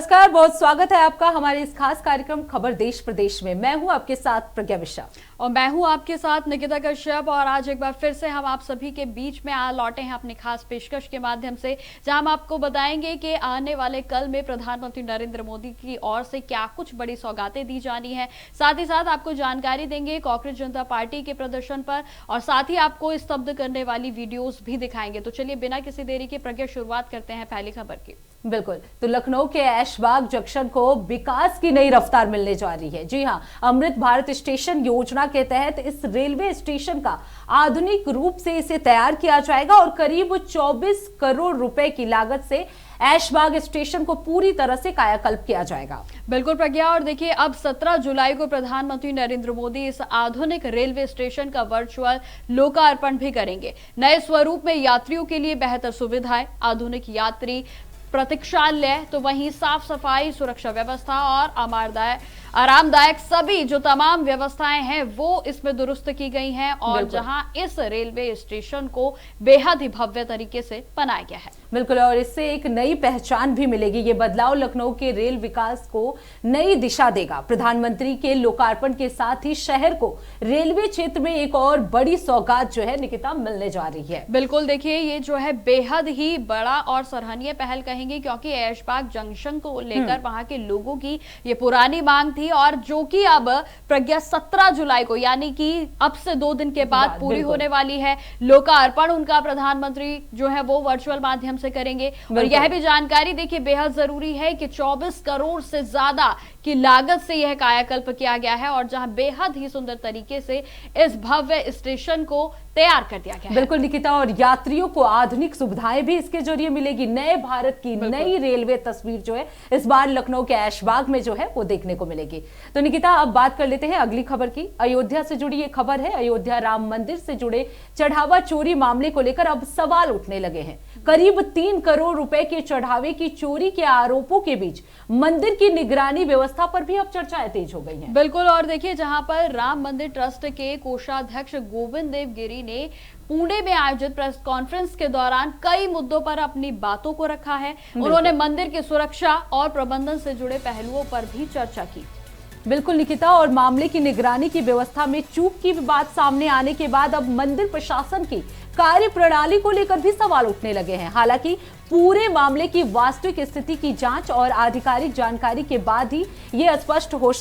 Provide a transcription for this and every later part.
नमस्कार, बहुत स्वागत है आपका हमारे इस खास कार्यक्रम खबर देश प्रदेश में। मैं हूं आपके साथ प्रज्ञा मिश्रा और मैं हूं आपके साथ निकिता कश्यप। और आज एक बार फिर से हम आप सभी के बीच में आ लौटे हैं अपनी खास पेशकश के माध्यम से, जहां हम आपको बताएंगे कि आने वाले कल में प्रधानमंत्री नरेंद्र मोदी की ओर से क्या कुछ बड़ी सौगातें दी जानी है। साथ ही साथ आपको जानकारी देंगे कांग्रेस जनता पार्टी के प्रदर्शन पर, और साथ ही आपको स्तब्ध करने वाली वीडियोस भी दिखाएंगे। तो चलिए बिना किसी देरी के प्रज्ञा शुरुआत करते हैं पहली खबर की। बिल्कुल, तो लखनऊ के ऐशबाग जंक्शन को विकास की नई रफ्तार मिलने जा रही है। जी हां, अमृत भारत स्टेशन योजना के तहत इस रेलवे स्टेशन का आधुनिक रूप से इसे तैयार किया जाएगा और करीब 24 करोड़ रुपए की लागत से ऐशबाग स्टेशन को पूरी तरह से कायाकल्प किया जाएगा। बिल्कुल प्रज्ञा, और देखिए अब 17 जुलाई को प्रधानमंत्री नरेंद्र मोदी इस आधुनिक रेलवे स्टेशन का वर्चुअल लोकार्पण भी करेंगे। नए स्वरूप में यात्रियों के लिए बेहतर सुविधाएं, आधुनिक यात्री प्रतीक्षालय, तो वहीं साफ सफाई, सुरक्षा व्यवस्था और आरामदायक सभी जो तमाम व्यवस्थाएं हैं वो इसमें दुरुस्त की गई हैं। और जहां इस रेलवे स्टेशन को बेहद ही भव्य तरीके से बनाया गया है। बिल्कुल, और इससे एक नई पहचान भी मिलेगी। ये बदलाव लखनऊ के रेल विकास को नई दिशा देगा। प्रधानमंत्री के लोकार्पण के साथ ही शहर को रेलवे क्षेत्र में एक और बड़ी सौगात जो है निकिता मिलने जा रही है। बिल्कुल, देखिए ये जो है बेहद ही बड़ा और सराहनीय पहल कहेंगे, क्योंकि ऐशबाग जंक्शन को लेकर वहां के लोगों की ये पुरानी मांग थी, और जो कि अब प्रज्ञा 17 जुलाई को यानी कि अब से 2 दिन के बाद पूरी होने वाली है। लोकार्पण उनका प्रधानमंत्री जो है वो वर्चुअल माध्यम से करेंगे। और यह भी जानकारी देखिए बेहद जरूरी है कि 24 करोड़ से ज्यादा की लागत से यह कायाकल्प किया गया है, और जहां बेहद ही सुंदर तरीके से इस भव्य स्टेशन को तैयार कर दिया गया है। बिल्कुल निकिता, और यात्रियों को आधुनिक सुविधाएं भी इसके जरिए मिलेगी। नए भारत की नई रेलवे तस्वीर जो है इस बार लखनऊ के ऐशबाग में जो है वो देखने को मिलेगी। तो निकिता, अब बात कर लेते हैं अगली खबर की। अयोध्या से जुड़ी ये खबर है। अयोध्या राम मंदिर से जुड़े चढ़ावा चोरी मामले को लेकर अब सवाल उठने लगे हैं। करीब 3 करोड़ रुपए के चढ़ावे की चोरी के आरोपों के बीच मंदिर की निगरानी व्यवस्था पर भी अब चर्चाएं तेज हो गई हैं। बिल्कुल, और देखिए जहां पर राम मंदिर ट्रस्ट के कोषाध्यक्ष गोविंद देव गिरी ने पुणे में आयोजित प्रेस कॉन्फ्रेंस के दौरान कई मुद्दों पर अपनी बातों को रखा है। उन्होंने मंदिर की सुरक्षा और प्रबंधन से जुड़े पहलुओं पर भी चर्चा की। बिल्कुल निकिता, और मामले की निगरानी की व्यवस्था में चूक की बात सामने आने के बाद अब मंदिर प्रशासन की कार्य प्रणाली को लेकर भी सवाल उठने लगे हैं। हालांकि पूरे मामले की वास्तविक स्थिति की जांच और आधिकारिक जानकारी के बाद ही ये स्पष्ट हो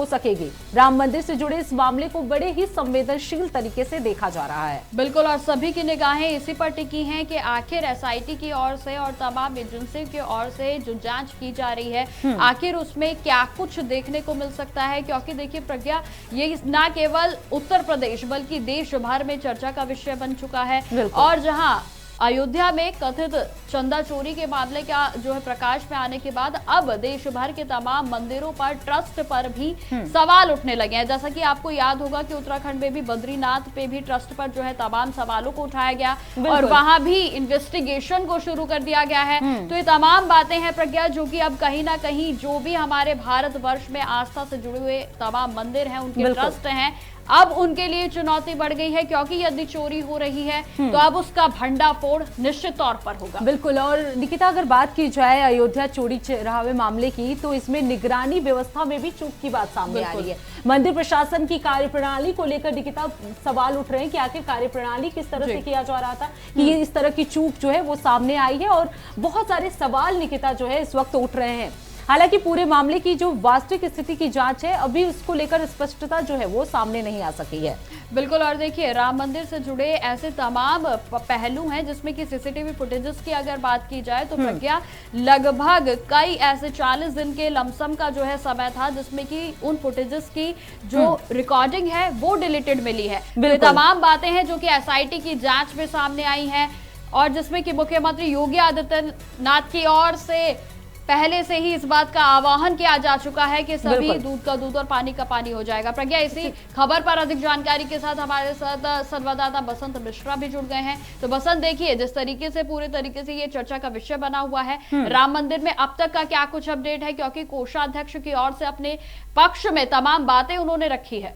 सकेगी। राम मंदिर से जुड़े इस मामले को बड़े ही संवेदनशील तरीके से देखा जा रहा है। बिल्कुल, और सभी की निगाहें इसी पर टिकी हैं कि आखिर एसआईटी की ओर से और तमाम एजेंसी की ओर से जो जांच की जा रही है, आखिर उसमें क्या कुछ देखने को मिल सकता है। क्योंकि देखिए प्रज्ञा, ये न केवल उत्तर प्रदेश बल्कि देश भर में चर्चा का विषय बन चुका है। और जहां अयोध्या में कथित चंदा चोरी के मामले का जो है प्रकाश में आने के बाद अब देश भर के तमाम मंदिरों पर, ट्रस्ट पर भी सवाल उठने लगे हैं। जैसा कि आपको याद होगा कि उत्तराखंड में भी बद्रीनाथ पे भी ट्रस्ट पर जो है तमाम सवालों को उठाया गया और वहां भी इन्वेस्टिगेशन को शुरू कर दिया गया है। तो ये तमाम बातें हैं प्रज्ञा, जो कि अब कहीं ना कहीं जो भी हमारे भारतवर्ष में आस्था से जुड़े हुए तमाम मंदिर हैं, उनके ट्रस्ट हैं, अब उनके लिए चुनौती बढ़ गई है। क्योंकि यदि चोरी हो रही है तो अब उसका भंडाफोड़ निश्चित तौर पर होगा। बिल्कुल, और निकिता अगर बात की जाए अयोध्या चोरी चढ़ावे मामले की, तो इसमें निगरानी व्यवस्था में भी चूक की बात सामने आ रही है। मंदिर प्रशासन की कार्यप्रणाली को लेकर निकिता सवाल उठ रहे हैं कि आखिर कार्यप्रणाली किस तरह से किया जा रहा था कि ये इस तरह की चूक जो है वो सामने आई है, और बहुत सारे सवाल निकिता जो है इस वक्त उठ रहे हैं। हालांकि पूरे मामले की जो वास्तविक स्थिति की जांच है, अभी उसको लेकर स्पष्टता जो है वो सामने नहीं आ सकी है। बिल्कुल, और देखिए राम मंदिर से जुड़े ऐसे तमाम पहलू हैं जिसमें कि सीसीटीवी फुटेजेस की अगर बात की जाए तो प्रज्ञा लगभग कई ऐसे 40 दिन के लमसम का जो है समय था जिसमें कि उन फुटेजेस की जो रिकॉर्डिंग है वो डिलीटेड मिली है। ये तमाम बातें हैं जो कि एसआईटी की जांच में सामने आई हैं, और जिसमें कि मुख्यमंत्री योगी आदित्यनाथ की ओर से पहले से ही इस बात का आह्वान किया जा चुका है कि सभी दूध का दूध और पानी का पानी हो जाएगा। प्रज्ञा, इसी खबर पर अधिक जानकारी के साथ हमारे साथ संवाददाता बसंत मिश्रा भी जुड़ गए हैं। तो बसंत, देखिए जिस तरीके से पूरे तरीके से ये चर्चा का विषय बना हुआ है, राम मंदिर में अब तक का क्या कुछ अपडेट है? क्योंकि कोषाध्यक्ष की ओर से अपने पक्ष में तमाम बातें उन्होंने रखी है।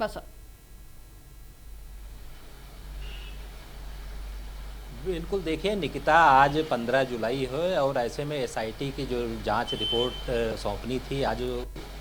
बसंत। बिल्कुल, देखिए निकिता, आज 15 जुलाई है और ऐसे में एसआईटी की जो जांच रिपोर्ट सौंपनी थी, आज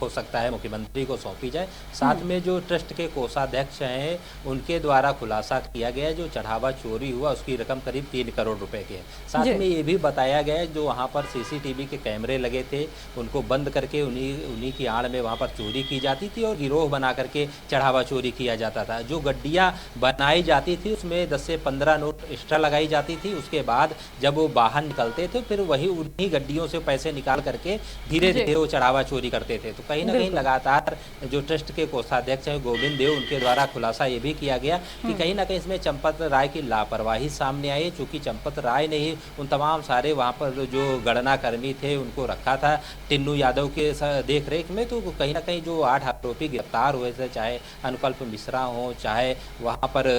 हो सकता है मुख्यमंत्री को सौंपी जाए। साथ में जो ट्रस्ट के कोषाध्यक्ष हैं उनके द्वारा खुलासा किया गया है जो चढ़ावा चोरी हुआ उसकी रकम करीब 3 करोड़ रुपए की है। साथ में ये भी बताया गया है जो वहाँ पर सीसीटीवी के कैमरे लगे थे उनको बंद करके उन्हीं की आड़ में वहाँ पर चोरी की जाती थी और गिरोह बना करके चढ़ावा चोरी किया जाता था। जो गड्डियाँ बनाई जाती थी उसमें 10 से 15 नोट एक्स्ट्रा लगाई जाती थी। उसके बाद जब वो बाहर निकलते थे फिर वही उन्हीं गड्डियों से पैसे निकाल करके धीरे धीरे वो चढ़ावा चोरी करते थे। तो कहीं ना कहीं लगातार जो ट्रस्ट के कोषाध्यक्ष हैं गोविंद देव, उनके द्वारा खुलासा ये भी किया गया कि कहीं ना कहीं इसमें चंपत राय की लापरवाही सामने आई। चूंकि चंपत राय ने ही उन तमाम सारे वहाँ पर जो गणना कर्मी थे उनको रखा था टिन्नू यादव के देख रेख में। तो कहीं ना कहीं जो 8 आरोपी गिरफ्तार हुए थे, चाहे अनुकल्प मिश्रा हो, चाहे वहाँ पर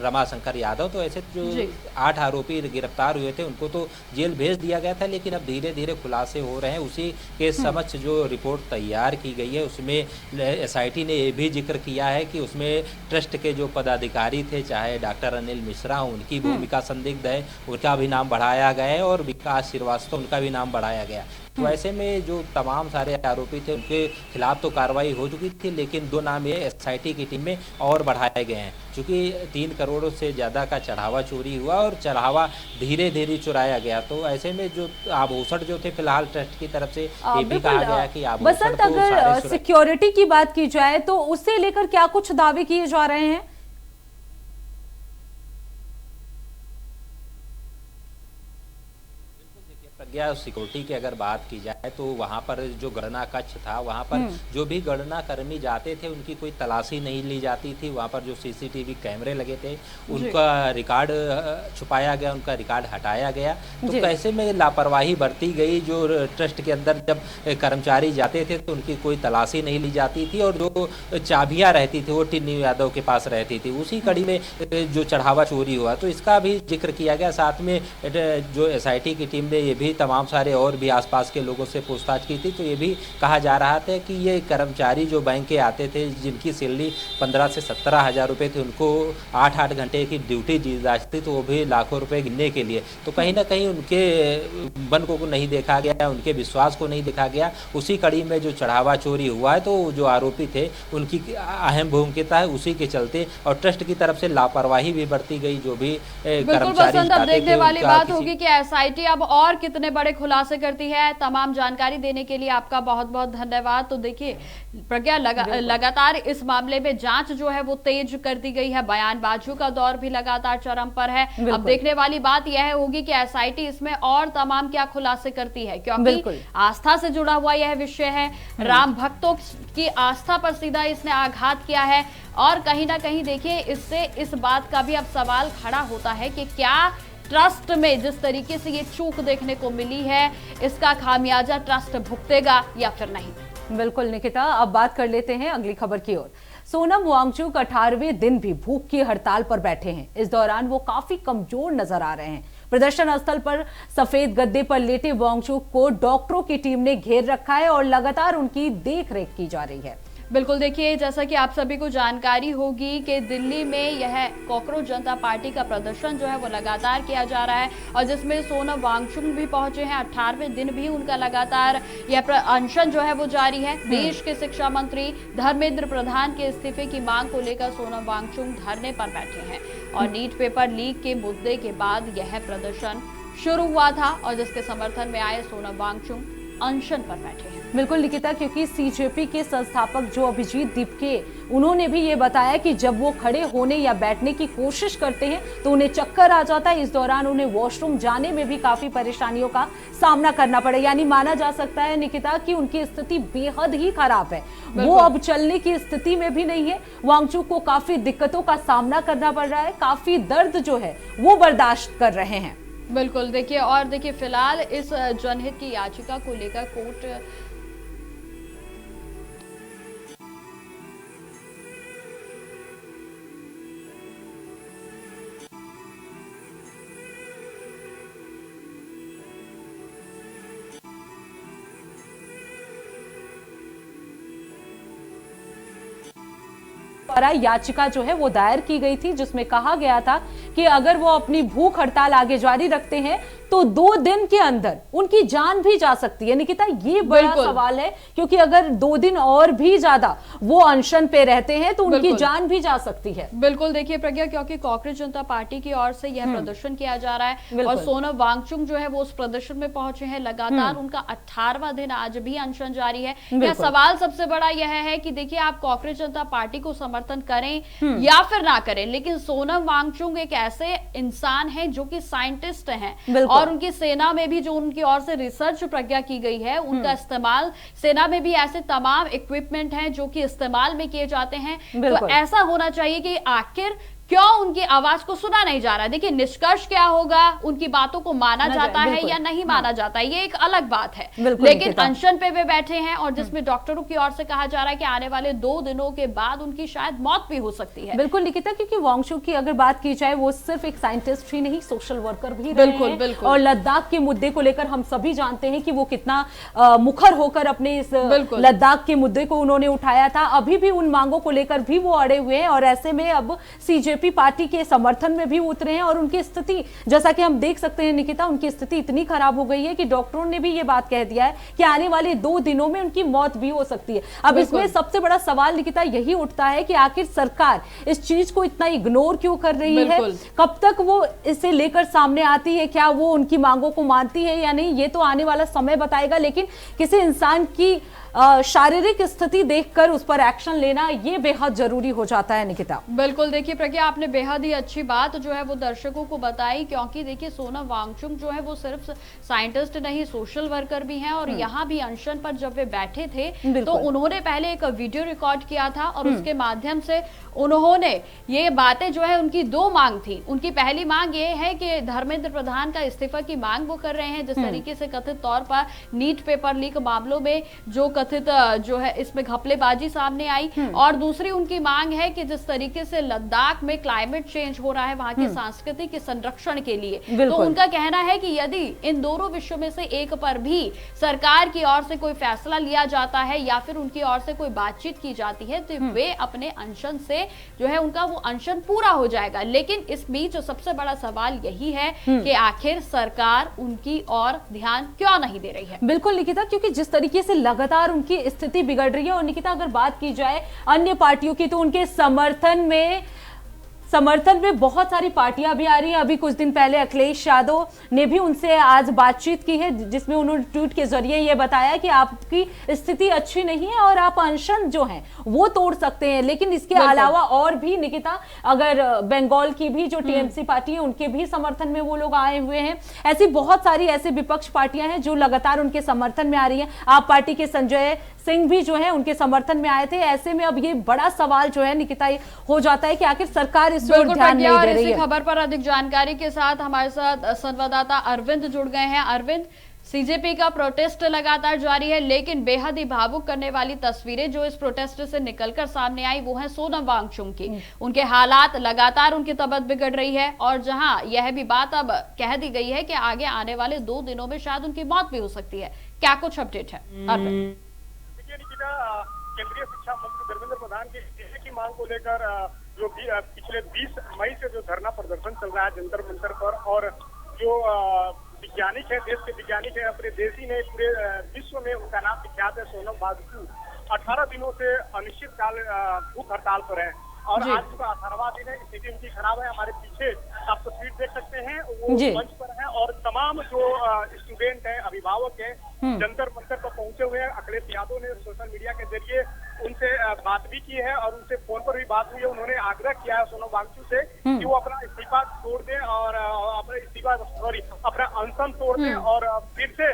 रमाशंकर यादव, तो ऐसे जो 8 आरोपी गिरफ्तार हुए थे उनको तो जेल भेज दिया गया था। लेकिन अब धीरे धीरे खुलासे हो रहे हैं। उसी के समक्ष जो रिपोर्ट तैयार की गई है उसमें एसआईटी ने ये भी जिक्र किया है कि उसमें ट्रस्ट के जो पदाधिकारी थे, चाहे डॉक्टर अनिल मिश्रा हो, उनकी भूमिका संदिग्ध है, उनका भी नाम बढ़ाया गया है और विकास श्रीवास्तव उनका भी नाम बढ़ाया गया। तो ऐसे में जो तमाम सारे आरोपी थे उनके खिलाफ तो कार्रवाई हो चुकी थी, लेकिन 2 नाम ये एसआईटी की टीम में और बढ़ाए गए हैं। चूँकि 3 करोड़ से ज़्यादा का चढ़ावा चोरी हुआ और चढ़ावा धीरे धीरे चुराया गया। तो ऐसे में जो आभूषण जो थे फिलहाल ट्रस्ट की तरफ से ये भी कहा गया कि आभूषण बसंत, अगर सिक्योरिटी की बात की जाए तो उससे लेकर क्या कुछ दावे किए जा रहे हैं? प्रज्ञा, सिक्योरिटी की अगर बात की जाए तो वहाँ पर जो गणना कक्ष था वहाँ पर जो भी गणना कर्मी जाते थे उनकी कोई तलाशी नहीं ली जाती थी। वहाँ पर जो सीसीटीवी कैमरे लगे थे उनका रिकॉर्ड छुपाया गया, उनका रिकॉर्ड हटाया गया। तो कैसे में लापरवाही बरती गई। जो ट्रस्ट के अंदर जब कर्मचारी जाते थे तो उनकी कोई तलाशी नहीं ली जाती थी और जो चाबियाँ रहती थी वो टिन्नू यादव के पास रहती थी। उसी कड़ी में जो चढ़ावा चोरी हुआ तो इसका भी जिक्र किया गया। साथ में जो एसआईटी की टीम ने ये भी तमाम सारे और भी आसपास के लोगों से पूछताछ की थी। तो ये भी कहा जा रहा था कि ये कर्मचारी जो बैंक के आते थे जिनकी सैलरी 15 से 17 हज़ार रुपये थी, उनको 8-8 घंटे की ड्यूटी दी जाती थी, तो वो भी लाखों रुपए गिनने के लिए। तो कहीं ना कहीं उनके मन को नहीं देखा गया, उनके विश्वास को नहीं देखा गया। उसी कड़ी में जो चढ़ावा चोरी हुआ है तो जो आरोपी थे उनकी अहम भूमिका है। उसी के चलते और ट्रस्ट की तरफ से लापरवाही भी बरती गई। जो भी कर्मचारी देखने वाली बात होगी कि एसआईटी अब और कितने बड़े खुलासे करती है। तमाम जानकारी देने के लिए आपका बहुत बहुत धन्यवाद। तो देखिए प्रज्ञा, लगातार इस मामले में जांच जो है वो तेज कर दी गई है। बयानबाजियों का दौर भी लगातार चरम पर है। अब देखने वाली बात यह होगी कि एसआईटी इसमें और तमाम क्या खुलासे करती है, क्योंकि आस्था से जुड़ा हुआ यह विषय है। राम भक्तों की आस्था पर सीधा इसने आघात किया है और कहीं ना कहीं देखिए इससे इस बात का भी अब सवाल खड़ा होता है कि क्या ट्रस्ट में जिस तरीके से ये चूक देखने को मिली है इसका खामियाजा ट्रस्ट भुगतेगा या फिर नहीं। बिल्कुल निकिता, अब बात कर लेते हैं अगली खबर की ओर। सोनम वांगचुक 18वें दिन भी भूख की हड़ताल पर बैठे हैं। इस दौरान वो काफी कमजोर नजर आ रहे हैं। प्रदर्शन स्थल पर सफेद गद्दे पर लेटे वांगचुक को डॉक्टरों की टीम ने घेर रखा है और लगातार उनकी देखरेख की जा रही है। बिल्कुल, देखिए जैसा कि आप सभी को जानकारी होगी कि दिल्ली में यह कॉकरोच जनता पार्टी का प्रदर्शन जो है वो लगातार किया जा रहा है और जिसमें सोनम वांगचुक भी पहुंचे हैं। 18वें दिन भी उनका लगातार यह अनशन जो है वो जारी है। देश के शिक्षा मंत्री धर्मेंद्र प्रधान के इस्तीफे की मांग को लेकर सोनम वांगचुक धरने पर बैठे हैं और नीट पेपर लीक के मुद्दे के बाद यह प्रदर्शन शुरू हुआ था और जिसके समर्थन में आए सोनम वांगचुक अनशन पर बैठे हैं। बिल्कुल निकिता, क्योंकि सीजेपी के संस्थापक जो अभिजीत दीपके, उन्होंने भी ये बताया कि जब वो खड़े होने या बैठने की कोशिश करते हैं तो उन्हें चक्कर आ जाता है। इस दौरान उन्हें वॉशरूम जाने में भी काफी परेशानियों का सामना करना पड़े। यानी माना जा सकता है निकिता कि उनकी स्थिति बेहद ही खराब है। वो अब चलने की स्थिति में भी नहीं है। वांगचुक को काफी दिक्कतों का सामना करना पड़ रहा है, काफी दर्द जो है वो बर्दाश्त कर रहे हैं। बिल्कुल, देखिए फिलहाल इस जनहित की याचिका को लेकर कोर्ट द्वारा याचिका जो है वो दायर की गई थी, जिसमें कहा गया था कि अगर वो अपनी भूख हड़ताल आगे जारी रखते हैं तो 2 दिन के अंदर उनकी जान भी जा सकती है। निकिता, ये बड़ा सवाल है, क्योंकि अगर 2 दिन और भी ज्यादा वो अनशन पे रहते हैं तो उनकी जान भी जा सकती है। बिल्कुल, देखिए प्रज्ञा, क्योंकि कांग्रेस जनता पार्टी की ओर से यह प्रदर्शन किया जा रहा है और सोनम वांगचुक जो है वो उस प्रदर्शन में पहुंचे हैं। लगातार उनका 18वां दिन आज भी अनशन जारी है। यह सवाल सबसे बड़ा यह है कि देखिए, आप कांग्रेस जनता पार्टी को समर्थन करें या फिर ना करें, लेकिन सोनम वांगचुक एक ऐसे इंसान है जो कि साइंटिस्ट हैं और उनकी सेना में भी जो उनकी ओर से रिसर्च प्रज्ञा की गई है, उनका इस्तेमाल सेना में भी ऐसे तमाम इक्विपमेंट हैं जो कि इस्तेमाल में किए जाते हैं। तो ऐसा होना चाहिए कि आखिर क्यों उनकी आवाज को सुना नहीं जा रहा है। देखिए, निष्कर्ष क्या होगा, उनकी बातों को माना जाता है या नहीं माना जाता है, ये एक अलग बात है। लेकिन अनशन पे वे बैठे हैं और जिसमें डॉक्टरों की ओर से कहा जा रहा है कि आने वाले 2 दिनों के बाद उनकी शायद मौत भी हो सकती है। बिल्कुल निकिता, क्योंकि वांगचुक की अगर बात की जाए, वो सिर्फ एक साइंटिस्ट ही नहीं, सोशल वर्कर भी रहे हैं। और लद्दाख के मुद्दे को लेकर हम सभी जानते हैं कि वो कितना मुखर होकर अपने इस लद्दाख के मुद्दे को उन्होंने उठाया था। अभी भी उन मांगों को लेकर भी वो अड़े हुए हैं और ऐसे में अब सीजेपी पार्टी के समर्थन में भी उतरे हैं और उनकी स्थिति, जैसा कि हम देख सकते हैं निकिता, उनकी स्थिति इतनी खराब हो गई है कि डॉक्टरों ने भी ये बात कह दिया है कि आने वाले 2 दिनों में उनकी मौत भी हो सकती है। अब इसमें सबसे बड़ा सवाल निकिता यही उठता है कि आखिर सरकार इस चीज को इतना इग्नोर क्यों कर रही है, कब तक वो इसे लेकर सामने आती है, क्या वो उनकी मांगों को मानती है या नहीं, ये तो आने वाला समय बताएगा। लेकिन किसी इंसान की शारीरिक स्थिति देखकर उस पर एक्शन लेना ये बेहद जरूरी हो जाता है निकिता। बिल्कुल, देखिए प्रज्ञा, आपने बेहद ही अच्छी बात जो है वो दर्शकों को बताई, क्योंकि देखिए सोनम वांगचुक जो है वो सिर्फ साइंटिस्ट नहीं, सोशल वर्कर भी हैं और यहाँ भी अनशन पर जब वे बैठे थे तो उन्होंने पहले एक वीडियो रिकॉर्ड किया था और उसके माध्यम से उन्होंने ये बातें जो है, उनकी 2 मांग थी। उनकी पहली मांग ये है कि धर्मेंद्र प्रधान का इस्तीफा की मांग वो कर रहे हैं, जिस तरीके से कथित तौर पर नीट पेपर लीक मामलों में जो कथित जो है इसमें घपलेबाजी सामने आई। और दूसरी उनकी मांग है कि जिस तरीके से लद्दाख में क्लाइमेट चेंज हो रहा है, वहां की संस्कृति के संरक्षण के लिए, तो उनका कहना है कि यदि इन दोनों विषयों में से एक पर भी सरकार की ओर से कोई फैसला लिया जाता है या फिर उनकी ओर से कोई बातचीत की जाती है तो वे अपने अनशन से जो है उनका वो अनशन पूरा हो जाएगा। लेकिन इस बीच सबसे बड़ा सवाल यही है कि आखिर सरकार उनकी ओर ध्यान क्यों नहीं दे रही है। बिल्कुल निकिता, क्योंकि जिस तरीके से लगातार उनकी स्थिति बिगड़ रही है और निकिता अगर बात की जाए अन्य पार्टियों की तो उनके समर्थन में बहुत सारी पार्टियां भी आ रही हैं। अभी कुछ दिन पहले अखिलेश यादव ने भी उनसे आज बातचीत की है, जिसमें उन्होंने ट्वीट के जरिए ये बताया कि आपकी स्थिति अच्छी नहीं है और आप अनशन जो है वो तोड़ सकते हैं। लेकिन इसके अलावा और भी निकिता, अगर बंगाल की भी जो टीएमसी पार्टी है उनके भी समर्थन में वो लोग आए हुए हैं। ऐसी बहुत सारी ऐसे विपक्ष पार्टियां हैं जो लगातार उनके समर्थन में आ रही हैं। आप पार्टी के संजय सिंह भी जो है उनके समर्थन में आए थे। ऐसे में अब ये बड़ा सवाल जो है निकिता हो जाता है कि आखिर सरकार इस पर ध्यान नहीं दे रही है। इसी खबर पर अधिक जानकारी के साथ हमारे साथ संवाददाता अरविंद जुड़ गए हैं। अरविंद, सीजेपी का प्रोटेस्ट लगातार जारी है, लेकिन बेहद ही भावुक करने वाली तस्वीरें जो इस प्रोटेस्ट से निकलकर सामने आई वो है सोनम वांगचुक की। उनके हालात लगातार, उनकी तबीयत बिगड़ रही है और जहां यह भी बात अब कह दी गई है कि आगे आने वाले 2 दिनों में शायद उनकी मौत भी हो सकती है। क्या कुछ अपडेट है अरविंद? केंद्रीय शिक्षा मंत्री धर्मेंद्र प्रधान की मांग को लेकर जो पिछले 20 मई से जो धरना प्रदर्शन चल रहा है जंतर मंतर पर, और जो वैज्ञानिक है, देश के वैज्ञानिक है, अपने देश ही नहीं पूरे विश्व में उनका नाम विख्यात है, सोनम वांगचुक, 18 दिनों से अनिश्चितकाल भूख हड़ताल पर है और आज का 18वां दिन है। स्थिति उनकी खराब है। हमारे पीछे आप तस्वीर देख सकते हैं, वो मंच पर है और तमाम जो स्टूडेंट हैं, अभिभावक हैं, जंतर मंतर पर पहुंचे हुए हैं। अखिलेश यादव ने सोशल मीडिया के जरिए उनसे बात भी की है और उनसे फोन पर भी बात हुई है। उन्होंने आग्रह किया है सोनम वांगचुक से कि वो अपना इस्तीफा तोड़ दें और अपना अनशन तोड़ दें और फिर से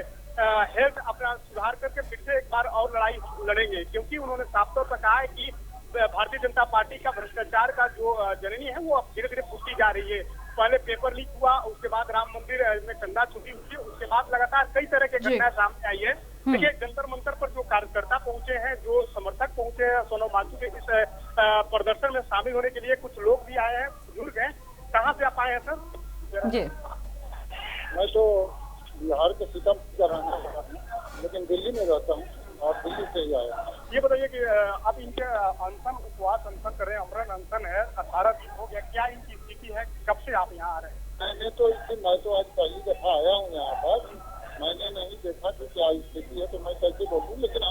हेल्थ अपना सुधार करके फिर से एक बार और लड़ाई लड़ेंगे, क्योंकि उन्होंने साफ तौर पर कहा है कि भारतीय जनता पार्टी का भ्रष्टाचार का जो जननी है वो अब धीरे धीरे फूटती जा रही है। पहले पेपर लीक हुआ, उसके बाद राम मंदिर में चंदा चुकी हुई, उसके बाद लगातार कई तरह के घटनाएं सामने आई है। देखिए, जंतर मंतर पर जो कार्यकर्ता पहुंचे हैं, जो समर्थक पहुंचे हैं सोनम वांगचुक के इस प्रदर्शन में शामिल होने के लिए, कुछ लोग भी आए हैं, बुजुर्ग हैं। कहाँ से आप आए हैं सर? जी, मैं तो बिहार के सीतापुर का रहने वाला हूँ, लेकिन दिल्ली में रहता हूँ। और दिल्ली से ही आया। ये बताइए कि आप इनके अनशन उपवास अनशन कर रहे हैं, अमरण अनशन है, 18 दिन हो गया, क्या इनकी स्थिति है, कब से आप यहाँ आ रहे हैं? मैं तो आज पहली दफा आया हूँ यहाँ पर, मैंने नहीं देखा कि क्या स्थिति है, तो मैं कैसे बोलूँ, लेकिन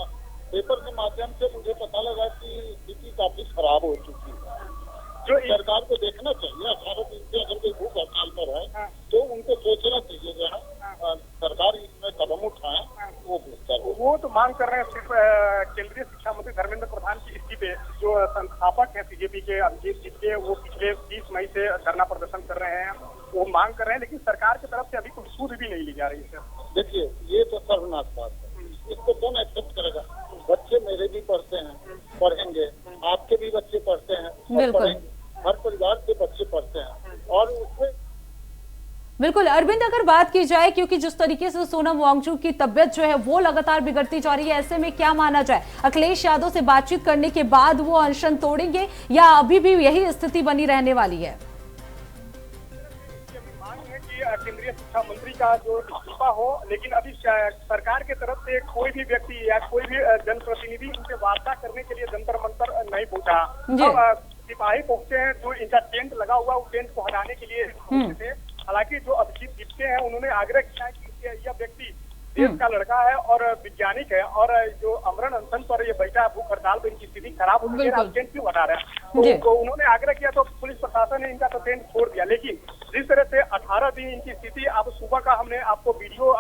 पेपर के माध्यम से मुझे पता लगा कि स्थिति काफी खराब हो चुकी है। जो सरकार को देखना चाहिए, 18 दिन से अगर कोई भूख हड़ताल पर है तो उनको सोचना चाहिए जो है सरकार इसमें कदम उठाए, वो बेहतर। वो तो मांग कर रहे हैं सिर्फ केंद्रीय शिक्षा मंत्री धर्मेंद्र प्रधान की इस्तीफे, जो संस्थापक हैं सीजेपी के अभिजीत सिंह, वो पिछले 30 मई से धरना प्रदर्शन कर रहे हैं, वो मांग कर रहे हैं, लेकिन सरकार की तरफ से अभी कोई सूद भी नहीं ली जा रही है। देखिए, ये तो सर्वनाश बात है, इसको कौन एक्सेप्ट करेगा? बच्चे मेरे भी पढ़ते हैं, पढ़ेंगे, आपके भी बच्चे पढ़ते हैं, बिल्कुल, हर परिवार के बच्चे पढ़ते हैं, और उसमें बिल्कुल। अरविंद, अगर बात की जाए, क्योंकि जिस तरीके से सोनम वांगचुक की तबियत जो है वो लगातार बिगड़ती जा रही है, ऐसे में क्या माना जाए, अखिलेश यादव से बातचीत करने के बाद वो अनशन तोड़ेंगे या अभी भी यही स्थिति बनी रहने वाली है? केंद्रीय शिक्षा मंत्री का जो इस्तीफा हो, लेकिन अभी सरकार के तरफ से कोई भी व्यक्ति या कोई भी जनप्रतिनिधि उनसे वार्ता करने के लिए जंतर मंतर नहीं पहुंचा। सिपाही पहुंचे हैं, जो इनका टेंट लगा हुआ उस टेंट को हटाने के लिए पहुंचे थे। हालांकि जो अभिजीत गिप्ते हैं उन्होंने आग्रह किया है कि यह व्यक्ति देश का लड़का है और वैज्ञानिक है, और जो अमरण अनशन पर ये बैठा भूख हड़ताल पर इनकी स्थिति खराब हो गई है, आप टेंट क्यों हटा रहे हैं? तो उन्होंने आग्रह किया, तो पुलिस प्रशासन ने इनका तो टेंट छोड़ दिया। लेकिन जिस तरह से 18 दिन इनकी स्थिति, अब सुबह का हमने आपको वीडियो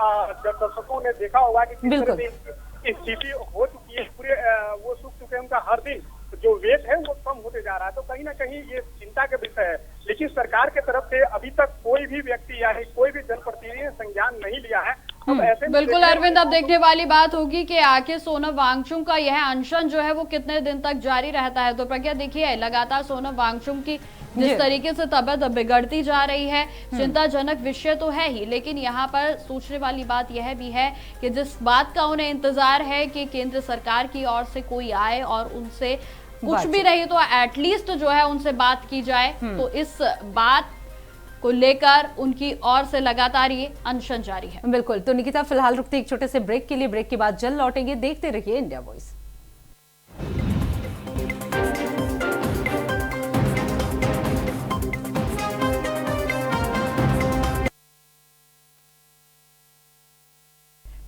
दर्शकों ने देखा होगा कि किस तरह से स्थिति हो चुकी है, पूरे वो सूख चुके हैं, उनका हर दिन जो वेट है वो कम होते जा रहा है। तो कहीं ना कहीं ये चिंता का विषय है, लेकिन सरकार के तरफ से अभी तक कोई भी व्यक्ति या कोई भी जनप्रतिनिधि ने संज्ञान नहीं लिया है। ऐसे बिल्कुल अरविंद, अब देखने वाली बात होगी कि आखिर सोनम वांगचुक का यह अनशन जो है वो कितने दिन तक जारी रहता है। तो प्रज्ञा, देखिए लगातार सोनम वांगचुक की जिस तरीके से तबियत बिगड़ती जा रही है, चिंताजनक विषय तो है ही, लेकिन यहाँ पर सोचने वाली बात यह भी है कि जिस बात का उन्हें इंतजार है कि केंद्र सरकार की ओर से कोई आए और उनसे कुछ भी रही तो एटलीस्ट जो है उनसे बात की जाए। तो इस बात को लेकर उनकी ओर से लगातार ये अनशन जारी है। बिल्कुल। तो निकिता, फिलहाल रुकते एक छोटे से ब्रेक के लिए, ब्रेक के बाद जल्द लौटेंगे। देखते रहिए इंडिया वॉइस।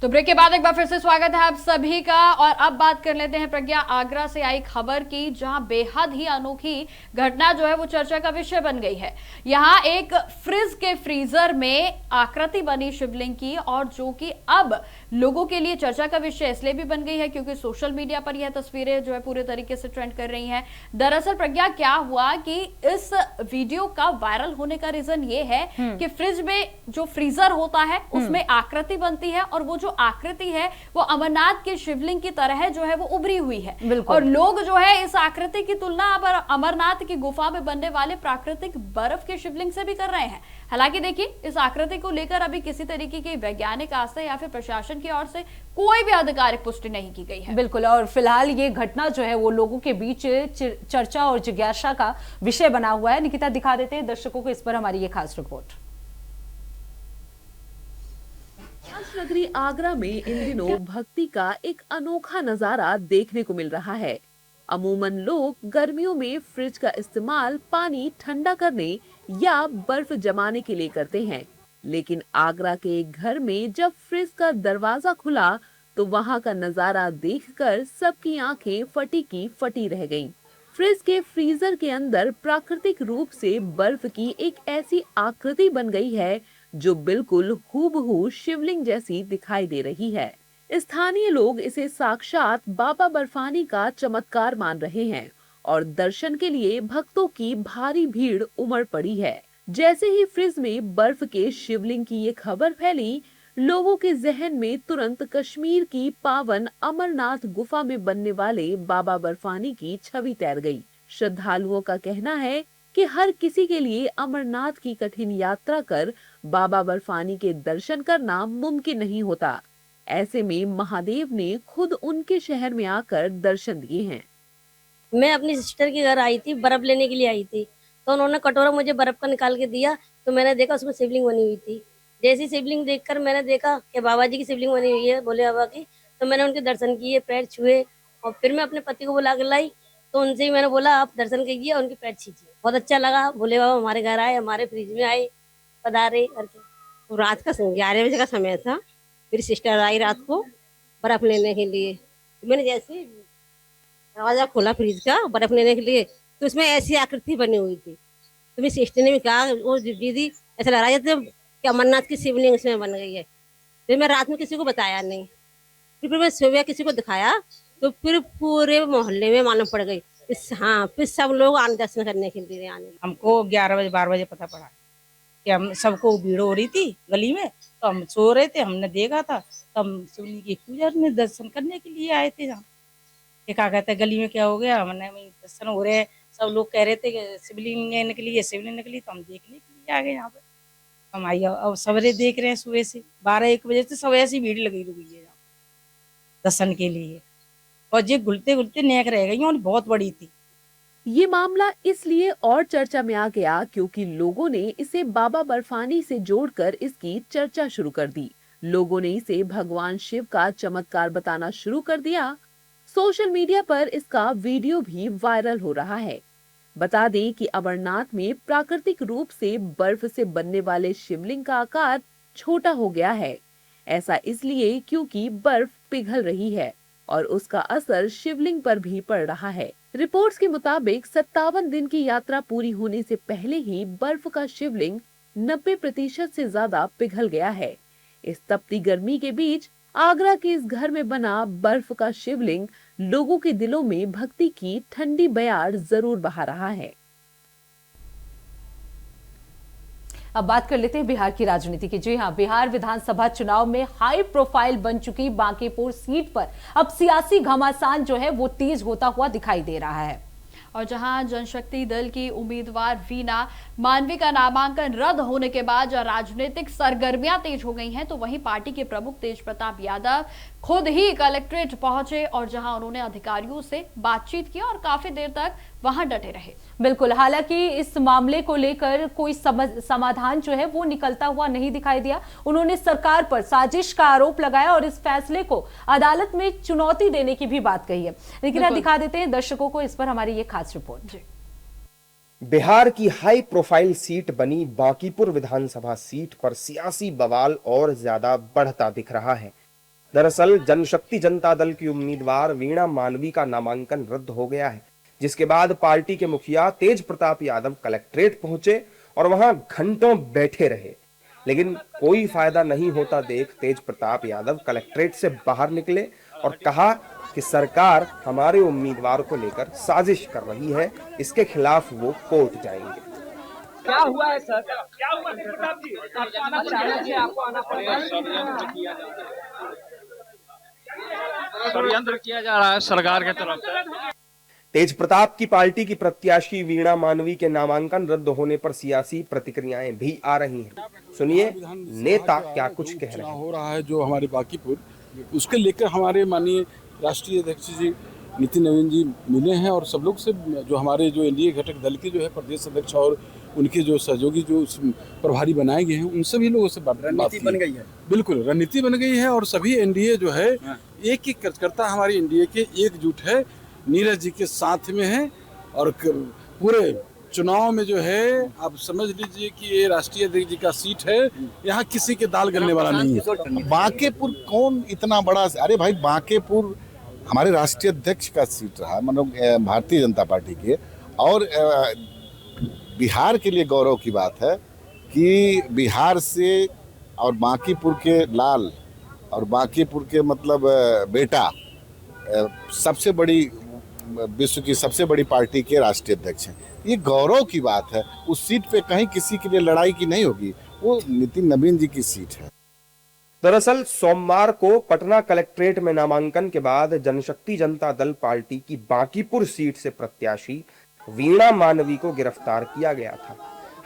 तो ब्रेक के बाद एक बार फिर से स्वागत है आप सभी का, और अब बात कर लेते हैं प्रज्ञा आगरा से आई खबर की, जहां बेहद ही अनोखी घटना जो है वो चर्चा का विषय बन गई है। यहां एक फ्रिज के फ्रीजर में आकृति बनी शिवलिंग की, और जो कि अब लोगों के लिए चर्चा का विषय इसलिए भी बन गई है क्योंकि सोशल मीडिया पर यह तस्वीरें जो है पूरे तरीके से ट्रेंड कर रही हैं। दरअसल प्रज्ञा, क्या हुआ कि इस वीडियो का वायरल होने का रीजन ये है कि फ्रिज में जो फ्रीजर होता है उसमें आकृति बनती है, और वो जो आकृति है वो अमरनाथ के शिवलिंग की तरह जो है वो उभरी हुई है, और लोग जो है इस आकृति की तुलना अब अमरनाथ की गुफा में बनने वाले प्राकृतिक बर्फ के शिवलिंग से भी कर रहे हैं। हालांकि देखिए, इस आकृति को लेकर अभी किसी तरीके की वैज्ञानिक आस्था या फिर प्रशासन की ओर से कोई भी आधिकारिक पुष्टि नहीं की गई है। बिल्कुल। और फिलहाल ये घटना जो है वो लोगों के बीच चर्चा और जिज्ञासा का विषय बना हुआ है। निकिता, दिखा देते हैं दर्शकों को इस पर हमारी ये खास रिपोर्ट। नगरी आगरा में इन दिनों भक्ति का एक अनोखा नजारा देखने को मिल रहा है। अमूमन लोग गर्मियों में फ्रिज का इस्तेमाल पानी ठंडा करने या बर्फ जमाने के लिए करते हैं, लेकिन आगरा के एक घर में जब फ्रिज का दरवाजा खुला तो वहां का नजारा देखकर सबकी आंखें फटी की फटी रह गईं। फ्रिज के फ्रीजर के अंदर प्राकृतिक रूप से बर्फ की एक ऐसी आकृति बन गई है जो बिल्कुल हूबहू शिवलिंग जैसी दिखाई दे रही है। स्थानीय लोग इसे साक्षात बाबा बर्फानी का चमत्कार मान रहे हैं, और दर्शन के लिए भक्तों की भारी भीड़ उमड़ पड़ी है। जैसे ही फ्रिज में बर्फ के शिवलिंग की ये खबर फैली, लोगों के जहन में तुरंत कश्मीर की पावन अमरनाथ गुफा में बनने वाले बाबा बर्फानी की छवि तैर गई। श्रद्धालुओं का कहना है कि हर किसी के लिए अमरनाथ की कठिन यात्रा कर बाबा बर्फानी के दर्शन करना मुमकिन नहीं होता। ऐसे में महादेव ने खुद उनके शहर में आकर दर्शन दिए हैं। मैं अपनी सिस्टर के घर आई थी, बर्फ लेने के लिए आई थी, तो उन्होंने कटोरा मुझे बर्फ का निकाल के दिया, तो मैंने देखा उसमें शिवलिंग बनी हुई थी। जैसी शिवलिंग देखकर मैंने देखा कि बाबा जी की शिवलिंग बनी हुई है भोले बाबा की, तो मैंने उनके दर्शन किए, पैर छुए और फिर मैं अपने पति को बुला के लाई। तो उनसे ही मैंने बोला आप दर्शन कीजिए और उनके पैर छींचिए। बहुत अच्छा लगा, भोले बाबा हमारे घर आए, हमारे फ्रिज में आए, पधारे करके। तो रात का 11 बजे का समय था, मेरी सिस्टर आई रात को बर्फ लेने के लिए। तो मैंने जैसे दरवाजा खोला फ्रिज का बर्फ लेने के लिए, तो उसमें ऐसी आकृति बनी हुई थी। तो मेरी सिस्टर ने भी कहा वो दीदी ऐसा लग रहा है जैसे कि अमरनाथ की शिवलिंग इसमें बन गई है। फिर मैं रात में किसी को बताया नहीं, फिर मैं सुबह किसी को दिखाया तो फिर पूरे मोहल्ले में मालूम पड़ गई। हाँ, फिर सब लोग आने दर्शन करने के लिए आने। हमको 11 बजे 12 बजे पता पड़ा कि हम सबको भीड़ हो रही थी गली में, तो हम सो रहे थे, हमने देखा था, तो हम शिवलिंग की पूजा में दर्शन करने के लिए आए थे। जहाँ क्या कहते हैं गली में क्या हो गया, हमने दर्शन हो रहे, सब लोग कह रहे थे कि शिवलिंग निकली, शिवलिंग निकली, तो हम देखने के लिए आ गए यहाँ पे। हम आइए अब सवेरे देख रहे हैं, सुबह से 12-1 बजे से सब ऐसी भीड़ लगी रुकी है दर्शन के लिए, और ये घुलते घुलते नेक रह गई और बहुत बड़ी थी। ये मामला इसलिए और चर्चा में आ गया क्योंकि लोगों ने इसे बाबा बर्फानी से जोड़कर इसकी चर्चा शुरू कर दी। लोगों ने इसे भगवान शिव का चमत्कार बताना शुरू कर दिया। सोशल मीडिया पर इसका वीडियो भी वायरल हो रहा है। बता दें कि अमरनाथ में प्राकृतिक रूप से बर्फ से बनने वाले शिवलिंग का आकार छोटा हो गया है। ऐसा इसलिए क्योंकि बर्फ पिघल रही है और उसका असर शिवलिंग पर भी पड़ रहा है। रिपोर्ट्स के मुताबिक 57 दिन की यात्रा पूरी होने से पहले ही बर्फ का शिवलिंग 90% से ज्यादा पिघल गया है। इस तपती गर्मी के बीच आगरा के इस घर में बना बर्फ का शिवलिंग लोगों के दिलों में भक्ति की ठंडी बयार जरूर बहा रहा है। अब बात कर लेते हैं बिहार की राजनीति की। जी हां, बिहार विधानसभा चुनाव में हाई प्रोफाइल बन चुकी बांकीपुर सीट पर अब सियासी घमासान जो है वो तेज होता हुआ दिखाई दे रहा है। और जहां जनशक्ति दल की उम्मीदवार वीणा मानवी का नामांकन रद्द होने के बाद जहां राजनीतिक सरगर्मियां तेज हो गई हैं, तो वहीं पार्टी के प्रमुख तेज प्रताप यादव खुद ही कलेक्ट्रेट पहुंचे और जहां उन्होंने अधिकारियों से बातचीत की और काफी देर तक वहां डटे रहे। बिल्कुल, हालांकि इस मामले को लेकर कोई समाधान जो है वो निकलता हुआ नहीं दिखाई दिया। उन्होंने सरकार पर साजिश का आरोप लगाया और इस फैसले को अदालत में चुनौती देने की भी बात कही है। लेकिन दिखा देते हैं दर्शकों को इस पर हमारी ये खास रिपोर्ट। बिहार की हाई प्रोफाइल सीट बनी बांकीपुर विधानसभा सीट पर सियासी बवाल और ज्यादा बढ़ता दिख रहा है। दरअसल जनशक्ति जनता दल की उम्मीदवार वीणा मानवी का नामांकन रद्द हो गया है, जिसके बाद पार्टी के मुखिया तेज प्रताप यादव कलेक्ट्रेट पहुंचे और वहां घंटों बैठे रहे, लेकिन कोई फायदा नहीं होता देख तेज प्रताप यादव कलेक्ट्रेट से बाहर निकले और कहा कि सरकार हमारे उम्मीदवार को लेकर साजिश कर रही है, इसके खिलाफ वो कोर्ट जाएंगे। क्या हुआ है सर? क्या हुआ है प्रताप जी? आपको आना पड़ेगा, आपको आना पड़ेगा। षड्यंत्र किया जा रहा है सरकार की तरफ से। तेज प्रताप की पार्टी की प्रत्याशी वीणा मानवी के नामांकन रद्द होने पर सियासी प्रतिक्रियाएं भी आ रही हैं। सुनिए नेता क्या कुछ कह रहे हैं। हो रहा है जो हमारे बांकीपुर, उसके लेकर हमारे माननीय राष्ट्रीय अध्यक्ष जी नितिन नवीन जी मिले हैं और सब लोग से जो हमारे जो एनडीए घटक दल के जो है प्रदेश अध्यक्ष और उनके जो सहयोगी जो प्रभारी बनाए गए हैं उन सभी लोगों से बात बन गई है। बिल्कुल रणनीति बन गई है और सभी एनडीए जो है एक एक कार्यकर्ता हमारी एनडीए के एकजुट है, नीरज जी के साथ में है और पूरे चुनाव में जो है आप समझ लीजिए कि ये राष्ट्रीय अध्यक्ष जी का सीट है, यहाँ किसी के दाल गलने वाला नहीं है। बांकीपुर कौन इतना बड़ा, अरे भाई बांकीपुर हमारे राष्ट्रीय अध्यक्ष का सीट रहा, मतलब भारतीय जनता पार्टी के, और बिहार के लिए गौरव की बात है कि बिहार से और बांकीपुर के लाल और बांकीपुर के मतलब बेटा सबसे बड़ी विश्व की सबसे बड़ी पार्टी के राष्ट्रीय अध्यक्ष हैं। ये गौरव की बात है। उस सीट पे कहीं किसी के लिए लड़ाई की नहीं होगी, वो नितिन नवीन जी की सीट है। दरअसल सोमवार को पटना कलेक्ट्रेट में नामांकन के बाद जनशक्ति जनता दल पार्टी की बांकीपुर सीट से प्रत्याशी वीणा मानवी को गिरफ्तार किया गया था।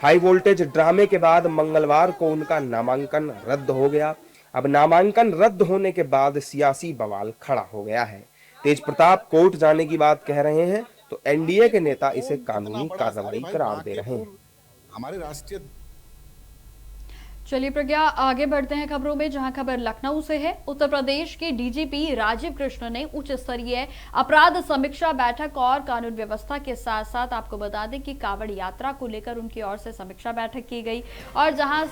हाई वोल्टेज ड्रामे के बाद मंगलवार को उनका नामांकन रद्द हो गया। अब नामांकन रद्द होने के बाद सियासी बवाल खड़ा हो गया है। तेज प्रताप कोर्ट जाने की बात कह रहे हैं तो एनडीए के नेता इसे कानूनी कार्रवाई करार दे रहे हैं। हमारे राष्ट्रीय चलिए प्रज्ञा, आगे बढ़ते हैं खबरों में, जहां खबर लखनऊ से है। उत्तर प्रदेश के डीजीपी राजीव कृष्ण ने उच्च स्तरीय अपराध समीक्षा बैठक और कानून व्यवस्था के साथ साथ आपको बता दें कि कांवड़ यात्रा को लेकर उनकी ओर से समीक्षा बैठक की गई। और जहां